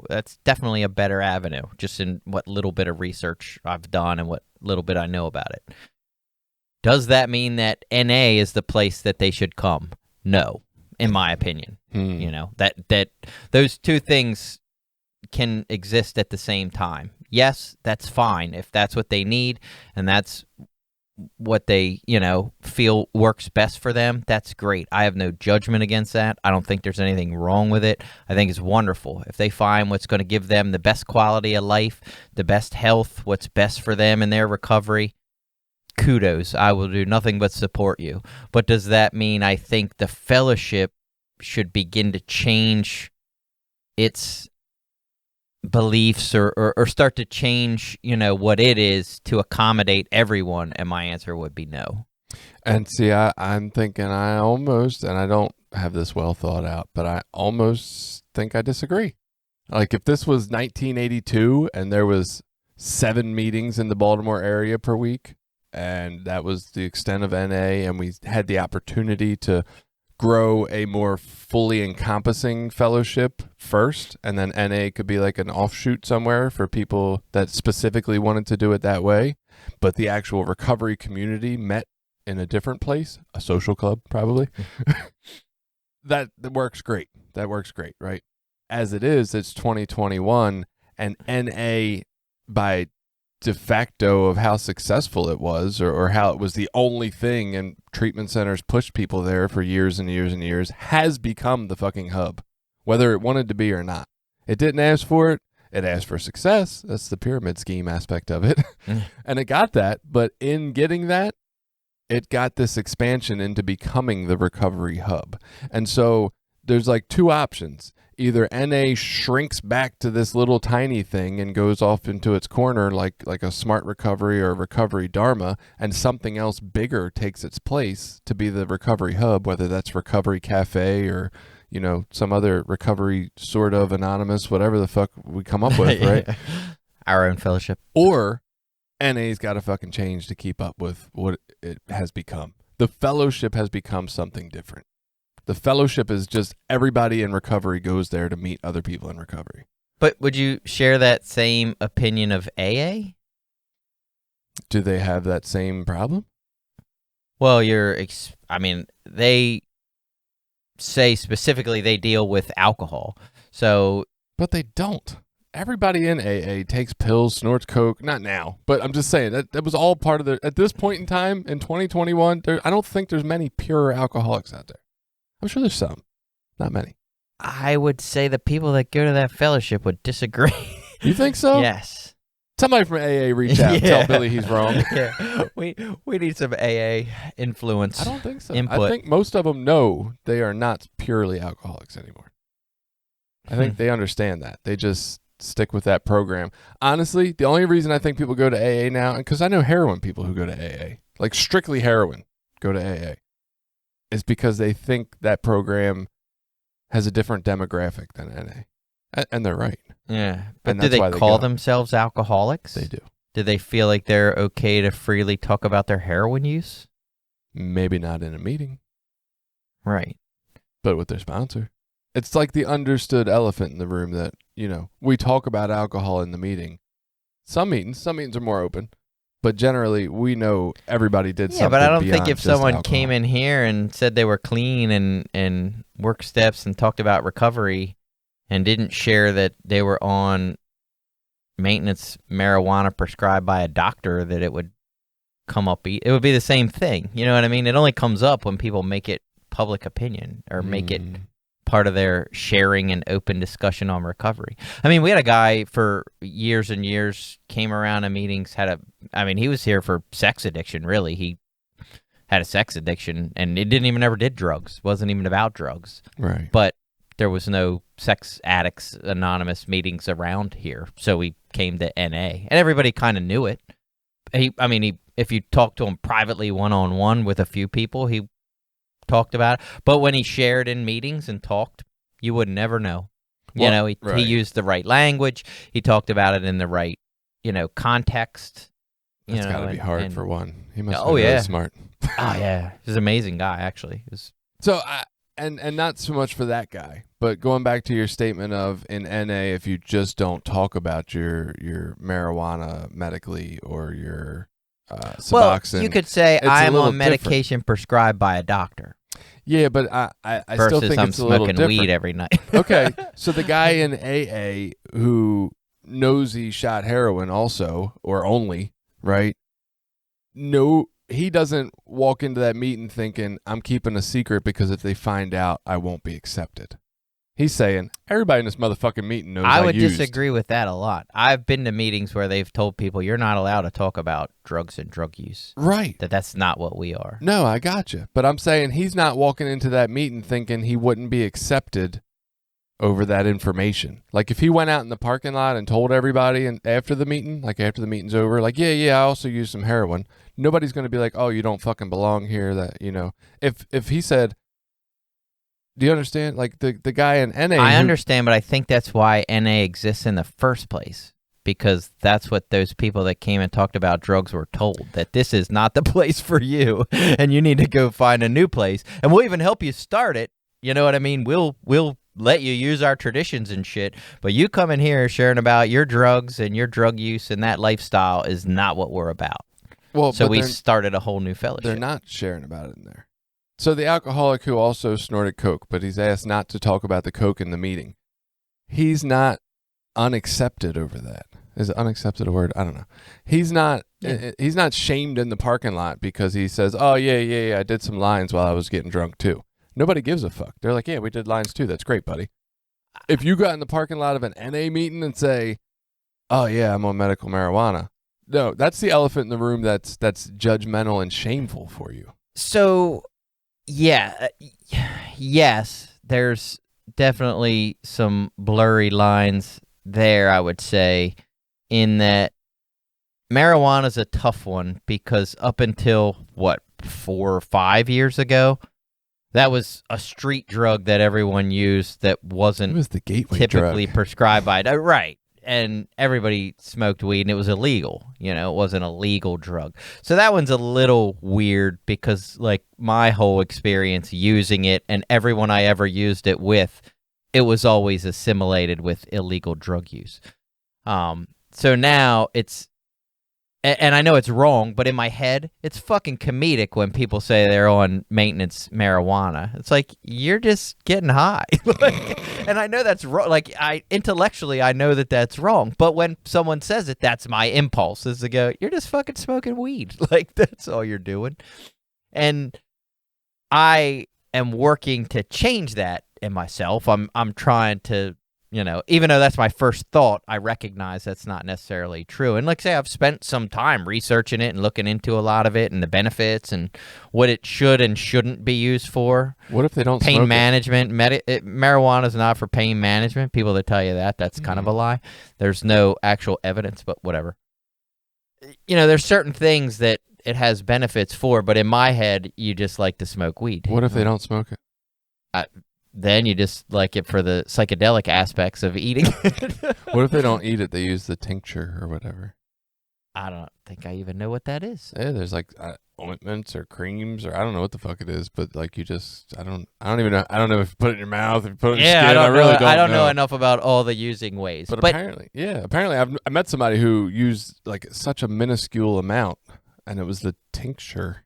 [SPEAKER 1] that's definitely a better avenue, just in what little bit of research I've done and what little bit I know about it. Does that mean that NA is the place that they should come? No, in my opinion. That those two things can exist at the same time. Yes, that's fine if that's what they need and that's what they, feel works best for them. That's great. I have no judgment against that. I don't think there's anything wrong with it. I think it's wonderful. If they find what's going to give them the best quality of life, the best health, what's best for them in their recovery, kudos. I will do nothing but support you. But does that mean I think the fellowship should begin to change its beliefs or start to change, what it is to accommodate everyone? And my answer would be no.
[SPEAKER 2] And see, I'm thinking I almost, and I don't have this well thought out, but I almost think I disagree. Like if this was 1982 and there was 7 meetings in the Baltimore area per week, and that was the extent of NA, and we had the opportunity to grow a more fully encompassing fellowship first, and then NA could be like an offshoot somewhere for people that specifically wanted to do it that way, but the actual recovery community met in a different place, a social club probably. That works great. That works great, right? As it is, it's 2021, and NA by de facto of how successful it was or how it was the only thing and treatment centers pushed people there for years and years and years has become the fucking hub, whether it wanted to be or not. It didn't ask for it. It asked for success. That's the pyramid scheme aspect of it. And it got that. But in getting that, it got this expansion into becoming the recovery hub. And so there's like 2 options. Either NA shrinks back to this little tiny thing and goes off into its corner like a smart recovery or recovery dharma, and something else bigger takes its place to be the recovery hub, whether that's Recovery Cafe or, some other recovery sort of anonymous, whatever the fuck we come up with, right?
[SPEAKER 1] Our own fellowship.
[SPEAKER 2] Or NA's got to fucking change to keep up with what it has become. The fellowship has become something different. The fellowship is just everybody in recovery goes there to meet other people in recovery.
[SPEAKER 1] But would you share that same opinion of AA?
[SPEAKER 2] Do they have that same problem?
[SPEAKER 1] Well, they say specifically they deal with alcohol.
[SPEAKER 2] But they don't. Everybody in AA takes pills, snorts coke. Not now, but I'm just saying that was all part of at this point in time in 2021, I don't think there's many pure alcoholics out there. I'm sure there's some, not many.
[SPEAKER 1] I would say the people that go to that fellowship would disagree.
[SPEAKER 2] You think so?
[SPEAKER 1] Yes.
[SPEAKER 2] Somebody from AA reach out and tell Billy he's wrong.
[SPEAKER 1] Yeah. We need some AA influence.
[SPEAKER 2] I don't think so.
[SPEAKER 1] Input.
[SPEAKER 2] I think most of them know they are not purely alcoholics anymore. I think they understand that. They just stick with that program. Honestly, the only reason I think people go to AA now, because I know heroin people who go to AA, like strictly heroin, go to AA, is because they think that program has a different demographic than NA. And they're right.
[SPEAKER 1] Yeah. But do they call themselves alcoholics?
[SPEAKER 2] They do.
[SPEAKER 1] Do they feel like they're okay to freely talk about their heroin use?
[SPEAKER 2] Maybe not in a meeting.
[SPEAKER 1] Right.
[SPEAKER 2] But with their sponsor. It's like the understood elephant in the room that, we talk about alcohol in the meeting. Some meetings are more open. But generally, we know everybody did something.
[SPEAKER 1] Yeah, but I don't think if someone
[SPEAKER 2] alcohol.
[SPEAKER 1] came in here and said they were clean and worked steps and talked about recovery and didn't share that they were on maintenance marijuana prescribed by a doctor, that it would come up. It would be the same thing. You know what I mean? It only comes up when people make it public opinion or make it part of their sharing and open discussion on recovery. I mean, we had a guy for years and years, came around to meetings, he was here for sex addiction, really. He had a sex addiction, and it didn't even ever did drugs. It wasn't even about drugs.
[SPEAKER 2] Right.
[SPEAKER 1] But there was no Sex Addicts Anonymous meetings around here, so we came to NA, and everybody kind of knew it. If you talk to him privately one-on-one with a few people, he talked about it. But when he shared in meetings and talked, you would never know. He used the right language. He talked about it in the right, context.
[SPEAKER 2] That's got to be hard for one. He must be really smart.
[SPEAKER 1] Oh, yeah. He's an amazing guy, actually.
[SPEAKER 2] So, and not so much for that guy, but going back to your statement of in NA, if you just don't talk about your marijuana medically or your Suboxone.
[SPEAKER 1] Well, you could say I'm on medication prescribed by a doctor.
[SPEAKER 2] Yeah, but I still think
[SPEAKER 1] I'm
[SPEAKER 2] it's a little
[SPEAKER 1] smoking
[SPEAKER 2] different.
[SPEAKER 1] weed every night.
[SPEAKER 2] Okay, so the guy in AA who knows he shot heroin also, or only, right? No, he doesn't walk into that meeting thinking, I'm keeping a secret because if they find out, I won't be accepted. He's saying, everybody in this motherfucking meeting knows I
[SPEAKER 1] would disagree with that a lot. I've been to meetings where they've told people, you're not allowed to talk about drugs and drug use.
[SPEAKER 2] Right.
[SPEAKER 1] That's not what we are.
[SPEAKER 2] No, I gotcha. But I'm saying he's not walking into that meeting thinking he wouldn't be accepted over that information. Like if he went out in the parking lot and told everybody and after the meeting, like after the meeting's over, like, yeah, I also use some heroin. Nobody's going to be like, oh, you don't fucking belong here. That, if he said, do you understand? Like the guy in NA.
[SPEAKER 1] I understand, but I think that's why NA exists in the first place, because that's what those people that came and talked about drugs were told, that this is not the place for you and you need to go find a new place. And we'll even help you start it. You know what I mean? We'll let you use our traditions and shit, but you come in here sharing about your drugs and your drug use and that lifestyle is not what we're about. Well, so we started a whole new fellowship.
[SPEAKER 2] They're not sharing about it in there. So the alcoholic who also snorted coke, but he's asked not to talk about the coke in the meeting, he's not unaccepted over that. Is unaccepted a word? I don't know. He's not. Yeah. He's not shamed in the parking lot because he says, "Oh yeah, I did some lines while I was getting drunk too." Nobody gives a fuck. They're like, "Yeah, we did lines too. That's great, buddy." If you got in the parking lot of an NA meeting and say, "Oh yeah, I'm on medical marijuana," no, that's the elephant in the room. That's judgmental and shameful for you.
[SPEAKER 1] So. Yeah, yes, there's definitely some blurry lines there, I would say, in that marijuana's a tough one because up until, 4 or 5 years ago, that was a street drug that everyone used that wasn't
[SPEAKER 2] it was the gateway
[SPEAKER 1] typically
[SPEAKER 2] drug.
[SPEAKER 1] Prescribed by, right. And everybody smoked weed, and it was illegal. It wasn't a legal drug. So that one's a little weird because, like, my whole experience using it and everyone I ever used it with, it was always assimilated with illegal drug use. So now it's, and I know it's wrong, but in my head, it's fucking comedic when people say they're on maintenance marijuana. It's like, you're just getting high. And I know that's wrong. Like, intellectually, I know that that's wrong. But when someone says it, that's my impulse is to go, you're just fucking smoking weed. Like, that's all you're doing. And I am working to change that in myself. I'm trying to, even though that's my first thought, I recognize that's not necessarily true. And like I say, I've spent some time researching it and looking into a lot of it and the benefits and what it should and shouldn't be used for.
[SPEAKER 2] What if they don't
[SPEAKER 1] pain
[SPEAKER 2] smoke
[SPEAKER 1] management? Marijuana is not for pain management. People that tell you that's kind of a lie. There's no actual evidence, but whatever. There's certain things that it has benefits for, but in my head, you just like to smoke weed.
[SPEAKER 2] What if they don't smoke it?
[SPEAKER 1] Then you just like it for the psychedelic aspects of eating.
[SPEAKER 2] What if they don't eat it? They use the tincture or whatever.
[SPEAKER 1] I don't think I even know what that is.
[SPEAKER 2] Yeah, there's like ointments or creams or I don't know what the fuck it is, but like I don't even know. I don't know if you put it in your mouth, if you put it in your skin. I don't know
[SPEAKER 1] enough about all the using ways.
[SPEAKER 2] But apparently I met somebody who used like such a minuscule amount, and it was the tincture.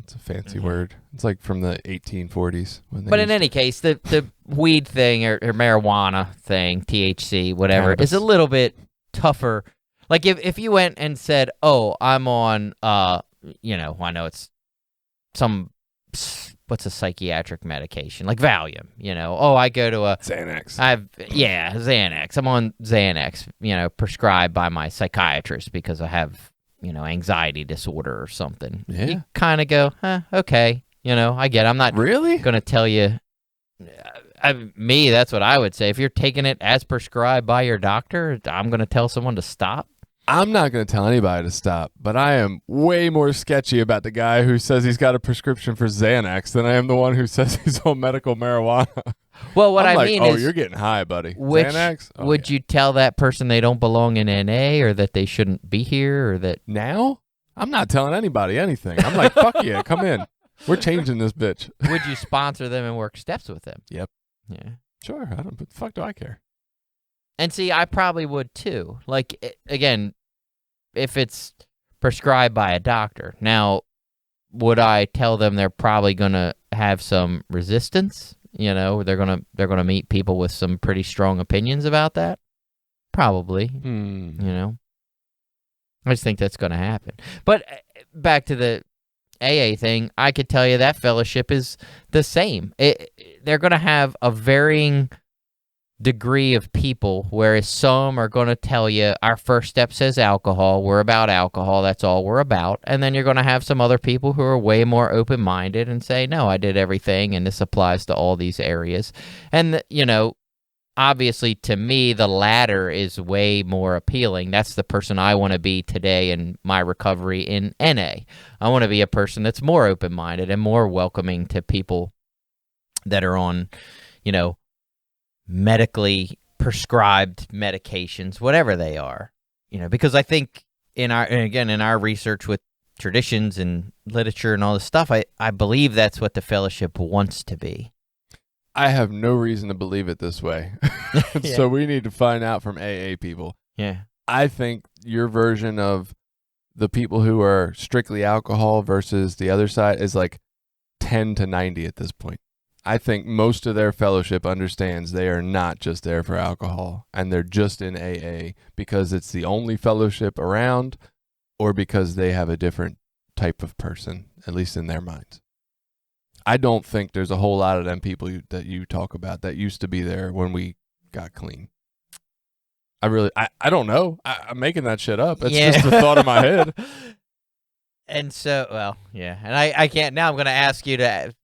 [SPEAKER 2] It's a fancy word. It's like from the 1840s.
[SPEAKER 1] But in any case, the weed thing or marijuana thing, THC, whatever, is a little bit tougher. Like if you went and said, "Oh, I'm on I know it's what's a psychiatric medication like Valium, oh, I go to a
[SPEAKER 2] Xanax.
[SPEAKER 1] Xanax. I'm on Xanax, prescribed by my psychiatrist because I have, anxiety disorder or something.
[SPEAKER 2] Yeah.
[SPEAKER 1] You kind of go, okay, I get it. I'm not
[SPEAKER 2] really
[SPEAKER 1] going to tell you. That's what I would say. If you're taking it as prescribed by your doctor, I'm going to tell someone to stop.
[SPEAKER 2] I'm not going to tell anybody to stop, but I am way more sketchy about the guy who says he's got a prescription for Xanax than I am the one who says he's on medical marijuana.
[SPEAKER 1] Well, what
[SPEAKER 2] I'm
[SPEAKER 1] I
[SPEAKER 2] like,
[SPEAKER 1] mean
[SPEAKER 2] is,
[SPEAKER 1] is,
[SPEAKER 2] you're getting high, buddy.
[SPEAKER 1] Which,
[SPEAKER 2] Xanax? Oh,
[SPEAKER 1] would you tell that person they don't belong in NA or that they shouldn't be here or that?
[SPEAKER 2] Now? I'm not telling anybody anything. I'm like, fuck yeah, come in. We're changing this bitch.
[SPEAKER 1] Would you sponsor them and work steps with them?
[SPEAKER 2] Yep.
[SPEAKER 1] Yeah.
[SPEAKER 2] Sure. But the fuck do I care?
[SPEAKER 1] And see, I probably would too. Like, again, if it's prescribed by a doctor. Now, would I tell them they're probably going to have some resistance? They're going to meet people with some pretty strong opinions about that? Probably. I just think that's going to happen. But back to the AA thing, I could tell you that fellowship is the same. They're going to have a varying degree of people, whereas some are going to tell you our first step says alcohol, we're about alcohol, that's all we're about. And then you're going to have some other people who are way more open-minded and say, no, I did everything and this applies to all these areas. And obviously to me the latter is way more appealing. That's the person I want to be today in my recovery in NA. I want to be a person that's more open-minded and more welcoming to people that are on medically prescribed medications, whatever they are, because I think in our research with traditions and literature and all this stuff, I believe that's what the fellowship wants to be.
[SPEAKER 2] I have no reason to believe it this way.
[SPEAKER 1] Yeah.
[SPEAKER 2] So we need to find out from AA people.
[SPEAKER 1] Yeah.
[SPEAKER 2] I think your version of the people who are strictly alcohol versus the other side is like 10 to 90 at this point. I think most of their fellowship understands they are not just there for alcohol and they're just in AA because it's the only fellowship around or because they have a different type of person, at least in their minds. I don't think there's a whole lot of them people that you talk about that used to be there when we got clean. I don't know. I'm making that shit up. It's just a thought in my head.
[SPEAKER 1] And so, well, yeah. And I can't, now I'm going to ask you to,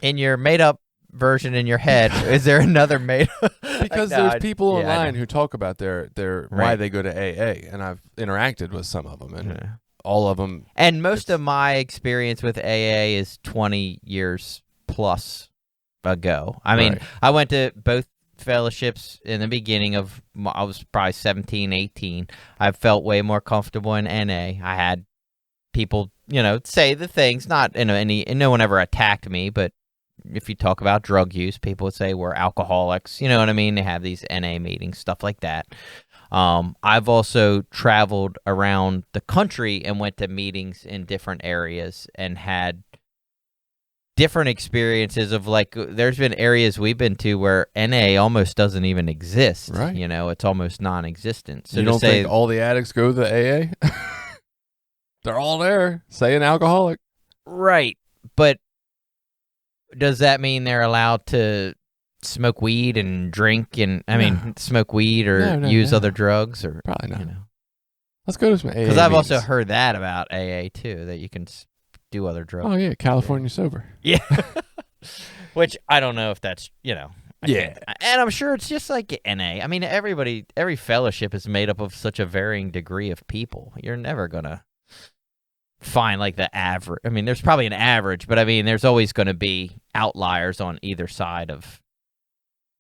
[SPEAKER 1] in your made-up version in your head, is there another made-up?
[SPEAKER 2] Because there's people online who talk about their why they go to AA, and I've interacted with some of them, and all of them.
[SPEAKER 1] And most of my experience with AA is 20 years plus ago. I mean, I went to both fellowships in the beginning of, I was probably 17, 18. I felt way more comfortable in NA. I had people, say the things, not in any, and no one ever attacked me, but if you talk about drug use, people would say we're alcoholics, you know what I mean? They have these NA meetings, stuff like that. I've also traveled around the country and went to meetings in different areas and had different experiences of, like, there's been areas we've been to where NA almost doesn't even exist.
[SPEAKER 2] Right.
[SPEAKER 1] It's almost non-existent. So
[SPEAKER 2] you don't think all the addicts go to the AA? They're all there saying alcoholic.
[SPEAKER 1] Right. But does that mean they're allowed to smoke weed and drink and, smoke weed or use other drugs? Or
[SPEAKER 2] probably not. Let's go to some AA.
[SPEAKER 1] Because I've also heard that about AA too, that you can do other drugs.
[SPEAKER 2] Oh yeah, California sober.
[SPEAKER 1] Yeah. Which I don't know if that's,
[SPEAKER 2] Yeah.
[SPEAKER 1] And I'm sure it's just like NA. I mean, every fellowship is made up of such a varying degree of people. You're never going to find like the average. I mean, there's probably an average, but I mean, there's always going to be outliers on either side of.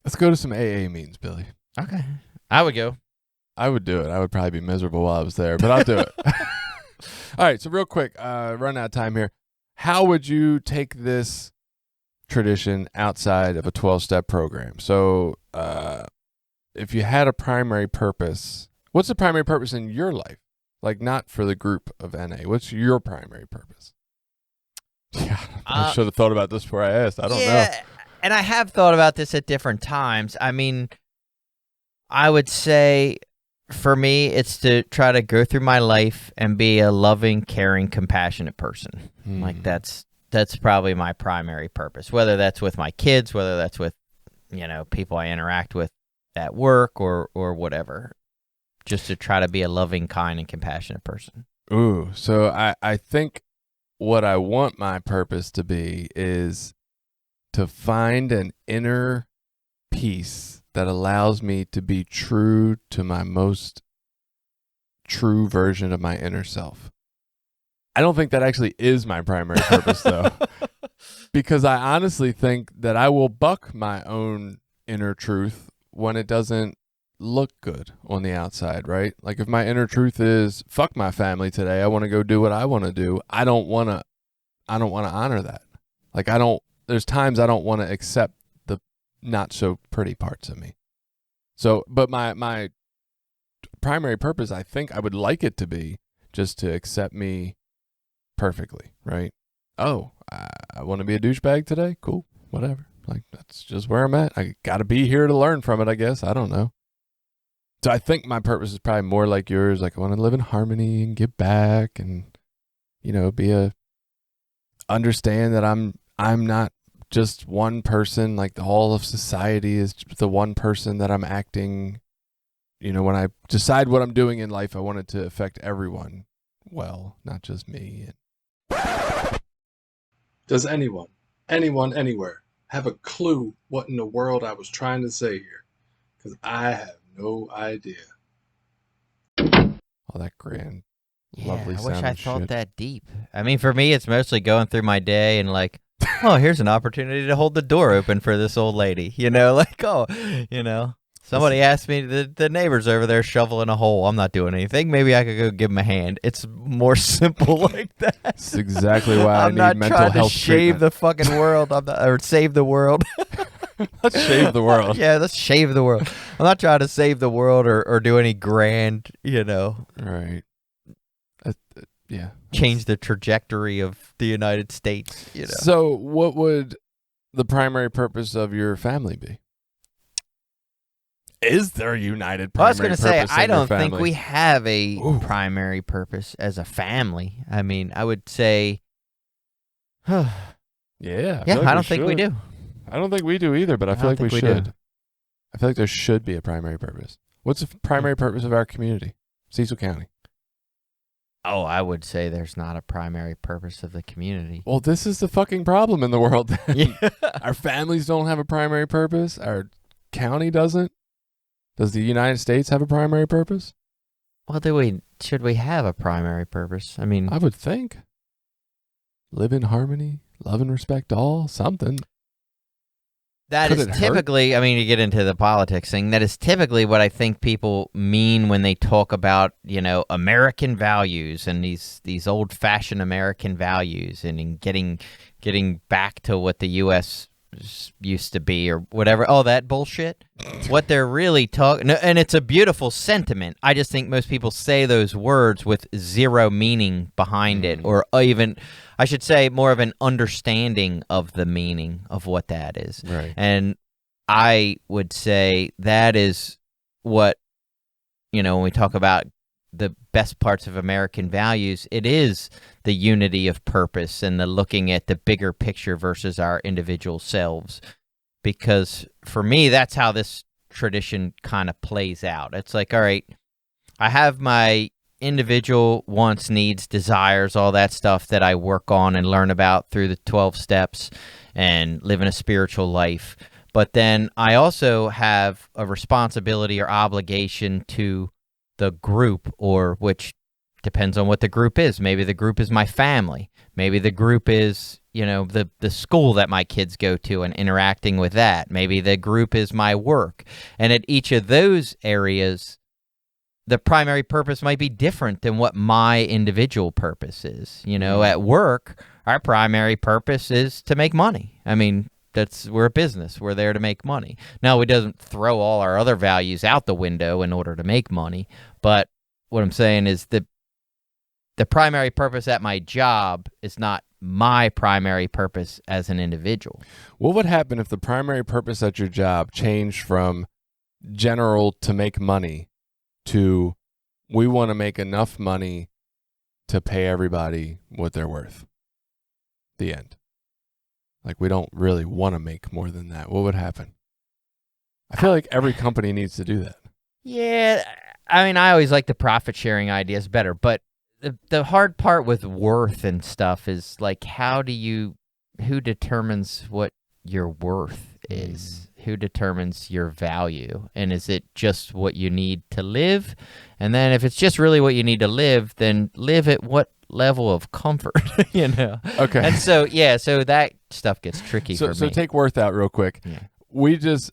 [SPEAKER 2] Let's go to some AA meetings, Billy.
[SPEAKER 1] Okay. I would go.
[SPEAKER 2] I would do it. I would probably be miserable while I was there, but I'll do it. All right. So real quick, run out of time here. How would you take this tradition outside of a 12-step program? So if you had a primary purpose, what's the primary purpose in your life? Like, not for the group of NA. What's your primary purpose? Yeah, I should have thought about this before I asked. I don't know.
[SPEAKER 1] And I have thought about this at different times. I mean, I would say for me, it's to try to go through my life and be a loving, caring, compassionate person. Like that's probably my primary purpose, whether that's with my kids, whether that's with, people I interact with at work or whatever, just to try to be a loving, kind, and compassionate person.
[SPEAKER 2] Ooh, so I think what I want my purpose to be is to find an inner peace that allows me to be true to my most true version of my inner self. I don't think that actually is my primary purpose, though, because I honestly think that I will buck my own inner truth when it doesn't look good on the outside, right? Like if my inner truth is fuck my family today, I want to go do what I want to do. I don't want to honor that. Like there's times I don't want to accept the not so pretty parts of me. So, but my primary purpose, I think I would like it to be just to accept me perfectly, right? Oh, I want to be a douchebag today? Cool, whatever. Like, that's just where I'm at. I got to be here to learn from it, I guess. I don't know. So I think my purpose is probably more like yours. Like, I want to live in harmony and give back and, understand that I'm not just one person. Like, the whole of society is the one person that I'm acting. When I decide what I'm doing in life, I want it to affect everyone well, not just me.
[SPEAKER 3] Does anyone, anywhere, have a clue what in the world I was trying to say here? Because I have no idea.
[SPEAKER 2] All that grand, lovely
[SPEAKER 1] I wish I thought
[SPEAKER 2] shit.
[SPEAKER 1] that deep. I mean, for me, it's mostly going through my day and like, oh, here's an opportunity to hold the door open for this old lady. Somebody asked me, the neighbor's over there shoveling a hole. I'm not doing anything. Maybe I could go give him a hand. It's more simple like that.
[SPEAKER 2] That's exactly why
[SPEAKER 1] I'm
[SPEAKER 2] I need mental health
[SPEAKER 1] not trying to shave the fucking world. Or save the world.
[SPEAKER 2] Let's shave the world.
[SPEAKER 1] Yeah, let's shave the world. I'm not trying to save the world or do any grand,
[SPEAKER 2] Right. Yeah.
[SPEAKER 1] change the trajectory of the United States.
[SPEAKER 2] So what would the primary purpose of your family be? Is there a united primary
[SPEAKER 1] I was going to say,
[SPEAKER 2] purpose in
[SPEAKER 1] I
[SPEAKER 2] your
[SPEAKER 1] don't think
[SPEAKER 2] family?
[SPEAKER 1] we have a primary purpose as a family. I mean, I would say,
[SPEAKER 2] Yeah.
[SPEAKER 1] I don't think we do.
[SPEAKER 2] I don't think we do either, but I feel like we should. I feel like there should be a primary purpose. What's the primary purpose of our community? Cecil County.
[SPEAKER 1] Oh, I would say there's not a primary purpose of the community.
[SPEAKER 2] Well, this is the fucking problem in the world. Then.
[SPEAKER 1] Yeah.
[SPEAKER 2] Our families don't have a primary purpose. Our county doesn't. Does the United States have a primary purpose?
[SPEAKER 1] Well, should we have a primary purpose? I mean,
[SPEAKER 2] I would think. Live in harmony, love and respect all, something.
[SPEAKER 1] that
[SPEAKER 2] Could
[SPEAKER 1] is
[SPEAKER 2] it hurt?
[SPEAKER 1] typically, I mean, you get into the politics thing, that is typically what I think people mean when they talk about, American values and these old-fashioned American values and in getting back to what the U.S. used to be or whatever, all that bullshit. What they're really talking, and it's a beautiful sentiment. I just think most people say those words with zero meaning behind it, or even, I should say, more of an understanding of the meaning of what that is.
[SPEAKER 2] Right.
[SPEAKER 1] And I would say that is what, when we talk about the best parts of American values, it is the unity of purpose and the looking at the bigger picture versus our individual selves. Because for me, that's how this tradition kind of plays out. It's like, all right, I have my individual wants, needs, desires, all that stuff that I work on and learn about through the 12 steps and living a spiritual life. But then I also have a responsibility or obligation to the group, or which depends on what the group is. Maybe the group is my family. Maybe the group is, the school that my kids go to and interacting with that. Maybe the group is my work. And at each of those areas, the primary purpose might be different than what my individual purpose is. At work, our primary purpose is to make money. I mean, we're a business. We're there to make money. Now, we doesn't throw all our other values out the window in order to make money. But what I'm saying is the primary purpose at my job is not my primary purpose as an individual.
[SPEAKER 2] What would happen if the primary purpose at your job changed from general to make money to we want to make enough money to pay everybody what they're worth. The end. Like, we don't really want to make more than that. What would happen? I feel like every company needs to do that.
[SPEAKER 1] Yeah, I mean, I always like the profit sharing ideas better, but the hard part with worth and stuff is like, who determines what your worth is? Who determines your value? And is it just what you need to live? And then if it's just really what you need to live, then live at what level of comfort, you know?
[SPEAKER 2] Okay.
[SPEAKER 1] And so, yeah, so that stuff gets tricky for me.
[SPEAKER 2] So take worth out real quick.
[SPEAKER 1] Yeah.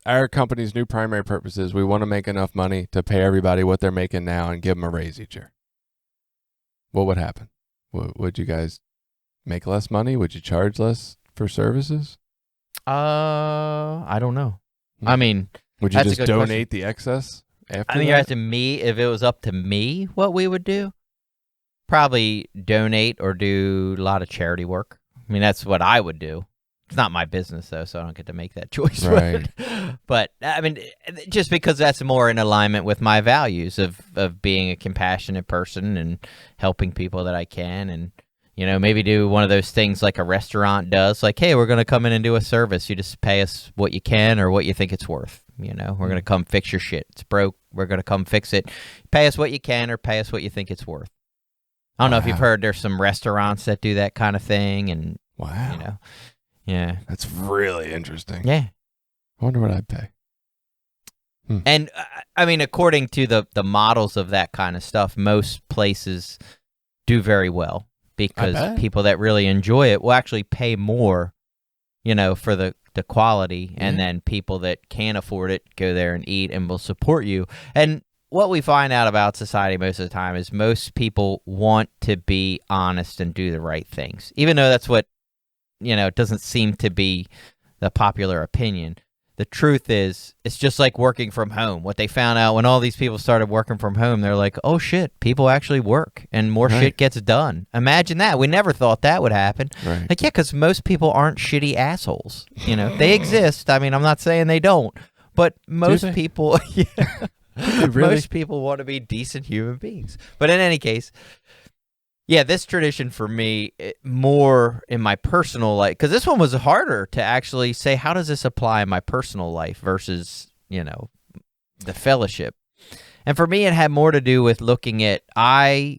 [SPEAKER 2] Our company's new primary purpose is we want to make enough money to pay everybody what they're making now and give them a raise each year. What would happen? Would you guys make less money? Would you charge less for services?
[SPEAKER 1] I don't know. I mean,
[SPEAKER 2] would you
[SPEAKER 1] that's a
[SPEAKER 2] just
[SPEAKER 1] good
[SPEAKER 2] donate
[SPEAKER 1] question.
[SPEAKER 2] the excess after
[SPEAKER 1] I mean,
[SPEAKER 2] that?
[SPEAKER 1] you're asking me if it was up to me what we would do? Probably donate or do a lot of charity work. I mean, that's what I would do. It's not my business, though, so I don't get to make that choice.
[SPEAKER 2] Right.
[SPEAKER 1] But, I mean, just because that's more in alignment with my values of being a compassionate person and helping people that I can, and, you know, maybe do one of those things like a restaurant does, like, hey, we're going to come in and do a service. You just pay us what you can or what you think it's worth. You know, we're going to come fix your shit. It's broke. We're going to come fix it. Pay us what you can or pay us what you think it's worth. I don't know if you've heard there's some restaurants that do that kind of thing, and,
[SPEAKER 2] wow.
[SPEAKER 1] you know, yeah.
[SPEAKER 2] That's really interesting.
[SPEAKER 1] Yeah.
[SPEAKER 2] I wonder what I'd pay.
[SPEAKER 1] And, I mean, according to the models of that kind of stuff, most places do very well because people that really enjoy it will actually pay more, you know, for the quality, and then people that can't afford it go there and eat and will support you. And what we find out about society most of the time is most people want to be honest and do the right things, even though that's what, you know, it doesn't seem to be the popular opinion. The truth is, it's just like working from home. What they found out when all these people started working from home, they're like, oh shit, people actually work and more shit gets done. Imagine that. We never thought that would happen.
[SPEAKER 2] Right.
[SPEAKER 1] Like, yeah, because most people aren't shitty assholes. You know, they exist. I mean, I'm not saying they don't, but most people, most people want to be decent human beings. But in any case, yeah, this tradition for me, more in my personal life, because this one was harder to actually say, how does this apply in my personal life versus, you know, the fellowship. And for me, it had more to do with looking at, I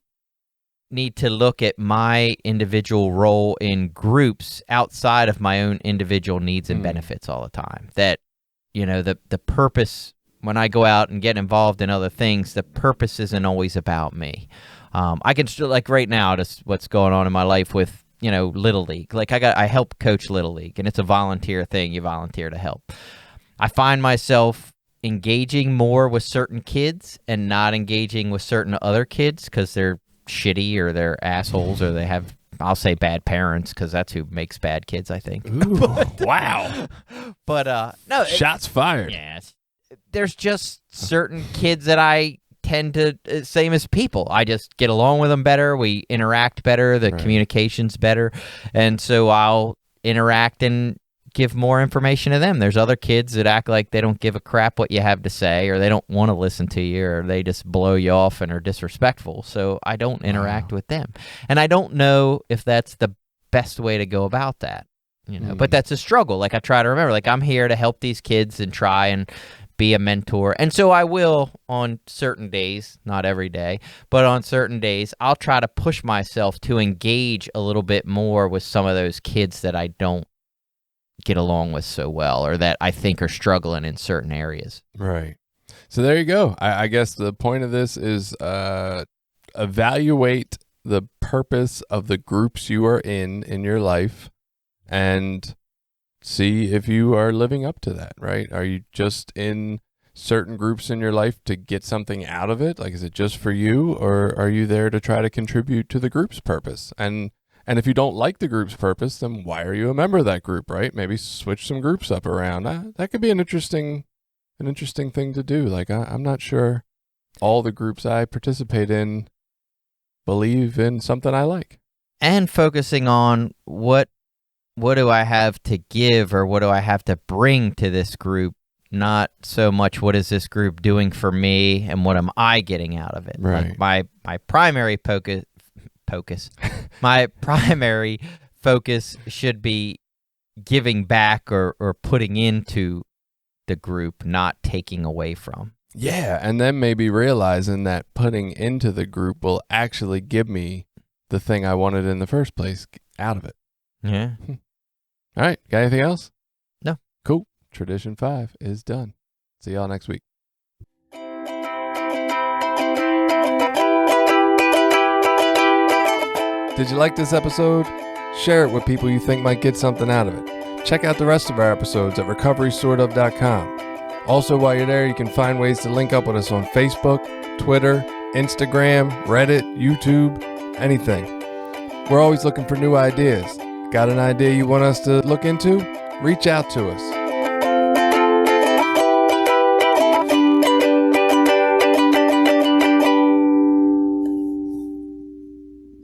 [SPEAKER 1] need to look at my individual role in groups outside of my own individual needs and benefits all the time. That, you know, the purpose, when I go out and get involved in other things, the purpose isn't always about me. I can still, like right now, just what's going on in my life with, you know, Little League. Like I help coach Little League, and it's a volunteer thing. You volunteer to help. I find myself engaging more with certain kids and not engaging with certain other kids because they're shitty or they're assholes or they have, I'll say, bad parents, because that's who makes bad kids, I think.
[SPEAKER 2] Ooh, wow.
[SPEAKER 1] But no,
[SPEAKER 2] shots fired.
[SPEAKER 1] Yes, there's just certain kids that I tend to, same as people, I just get along with them better. We interact better. The communication's better. And so I'll interact and give more information to them. There's other kids that act like they don't give a crap what you have to say, or they don't want to listen to you, or they just blow you off and are disrespectful. So I don't interact with them. And I don't know if that's the best way to go about that, you know, but that's a struggle. Like, I try to remember, like, I'm here to help these kids and try and be a mentor. And so I will on certain days, not every day, but on certain days, I'll try to push myself to engage a little bit more with some of those kids that I don't get along with so well, or that I think are struggling in certain areas.
[SPEAKER 2] Right. So there you go. I guess the point of this is evaluate the purpose of the groups you are in your life, and see if you are living up to that, right? Are you just in certain groups in your life to get something out of it? Like, is it just for you, or are you there to try to contribute to the group's purpose? And if you don't like the group's purpose, then why are you a member of that group, right? Maybe switch some groups up around. That could be an interesting thing to do. Like, I'm not sure all the groups I participate in believe in something I like.
[SPEAKER 1] And focusing on what do I have to give, or what do I have to bring to this group not so much what is this group doing for me and what am I getting out of it.
[SPEAKER 2] Right.
[SPEAKER 1] Like my primary my primary focus should be giving back or putting into the group, not taking away from.
[SPEAKER 2] Yeah, and then maybe realizing that putting into the group will actually give me the thing I wanted in the first place out of it.
[SPEAKER 1] Yeah.
[SPEAKER 2] All right, got anything else?
[SPEAKER 1] No.
[SPEAKER 2] Cool. Tradition 5 is done. See y'all next week. Did you like this episode? Share it with people you think might get something out of it. Check out the rest of our episodes at recoverysortof.com. Also, while you're there, you can find ways to link up with us on Facebook, Twitter, Instagram, Reddit, YouTube, anything. We're always looking for new ideas. Got an idea you want us to look into? Reach out to us.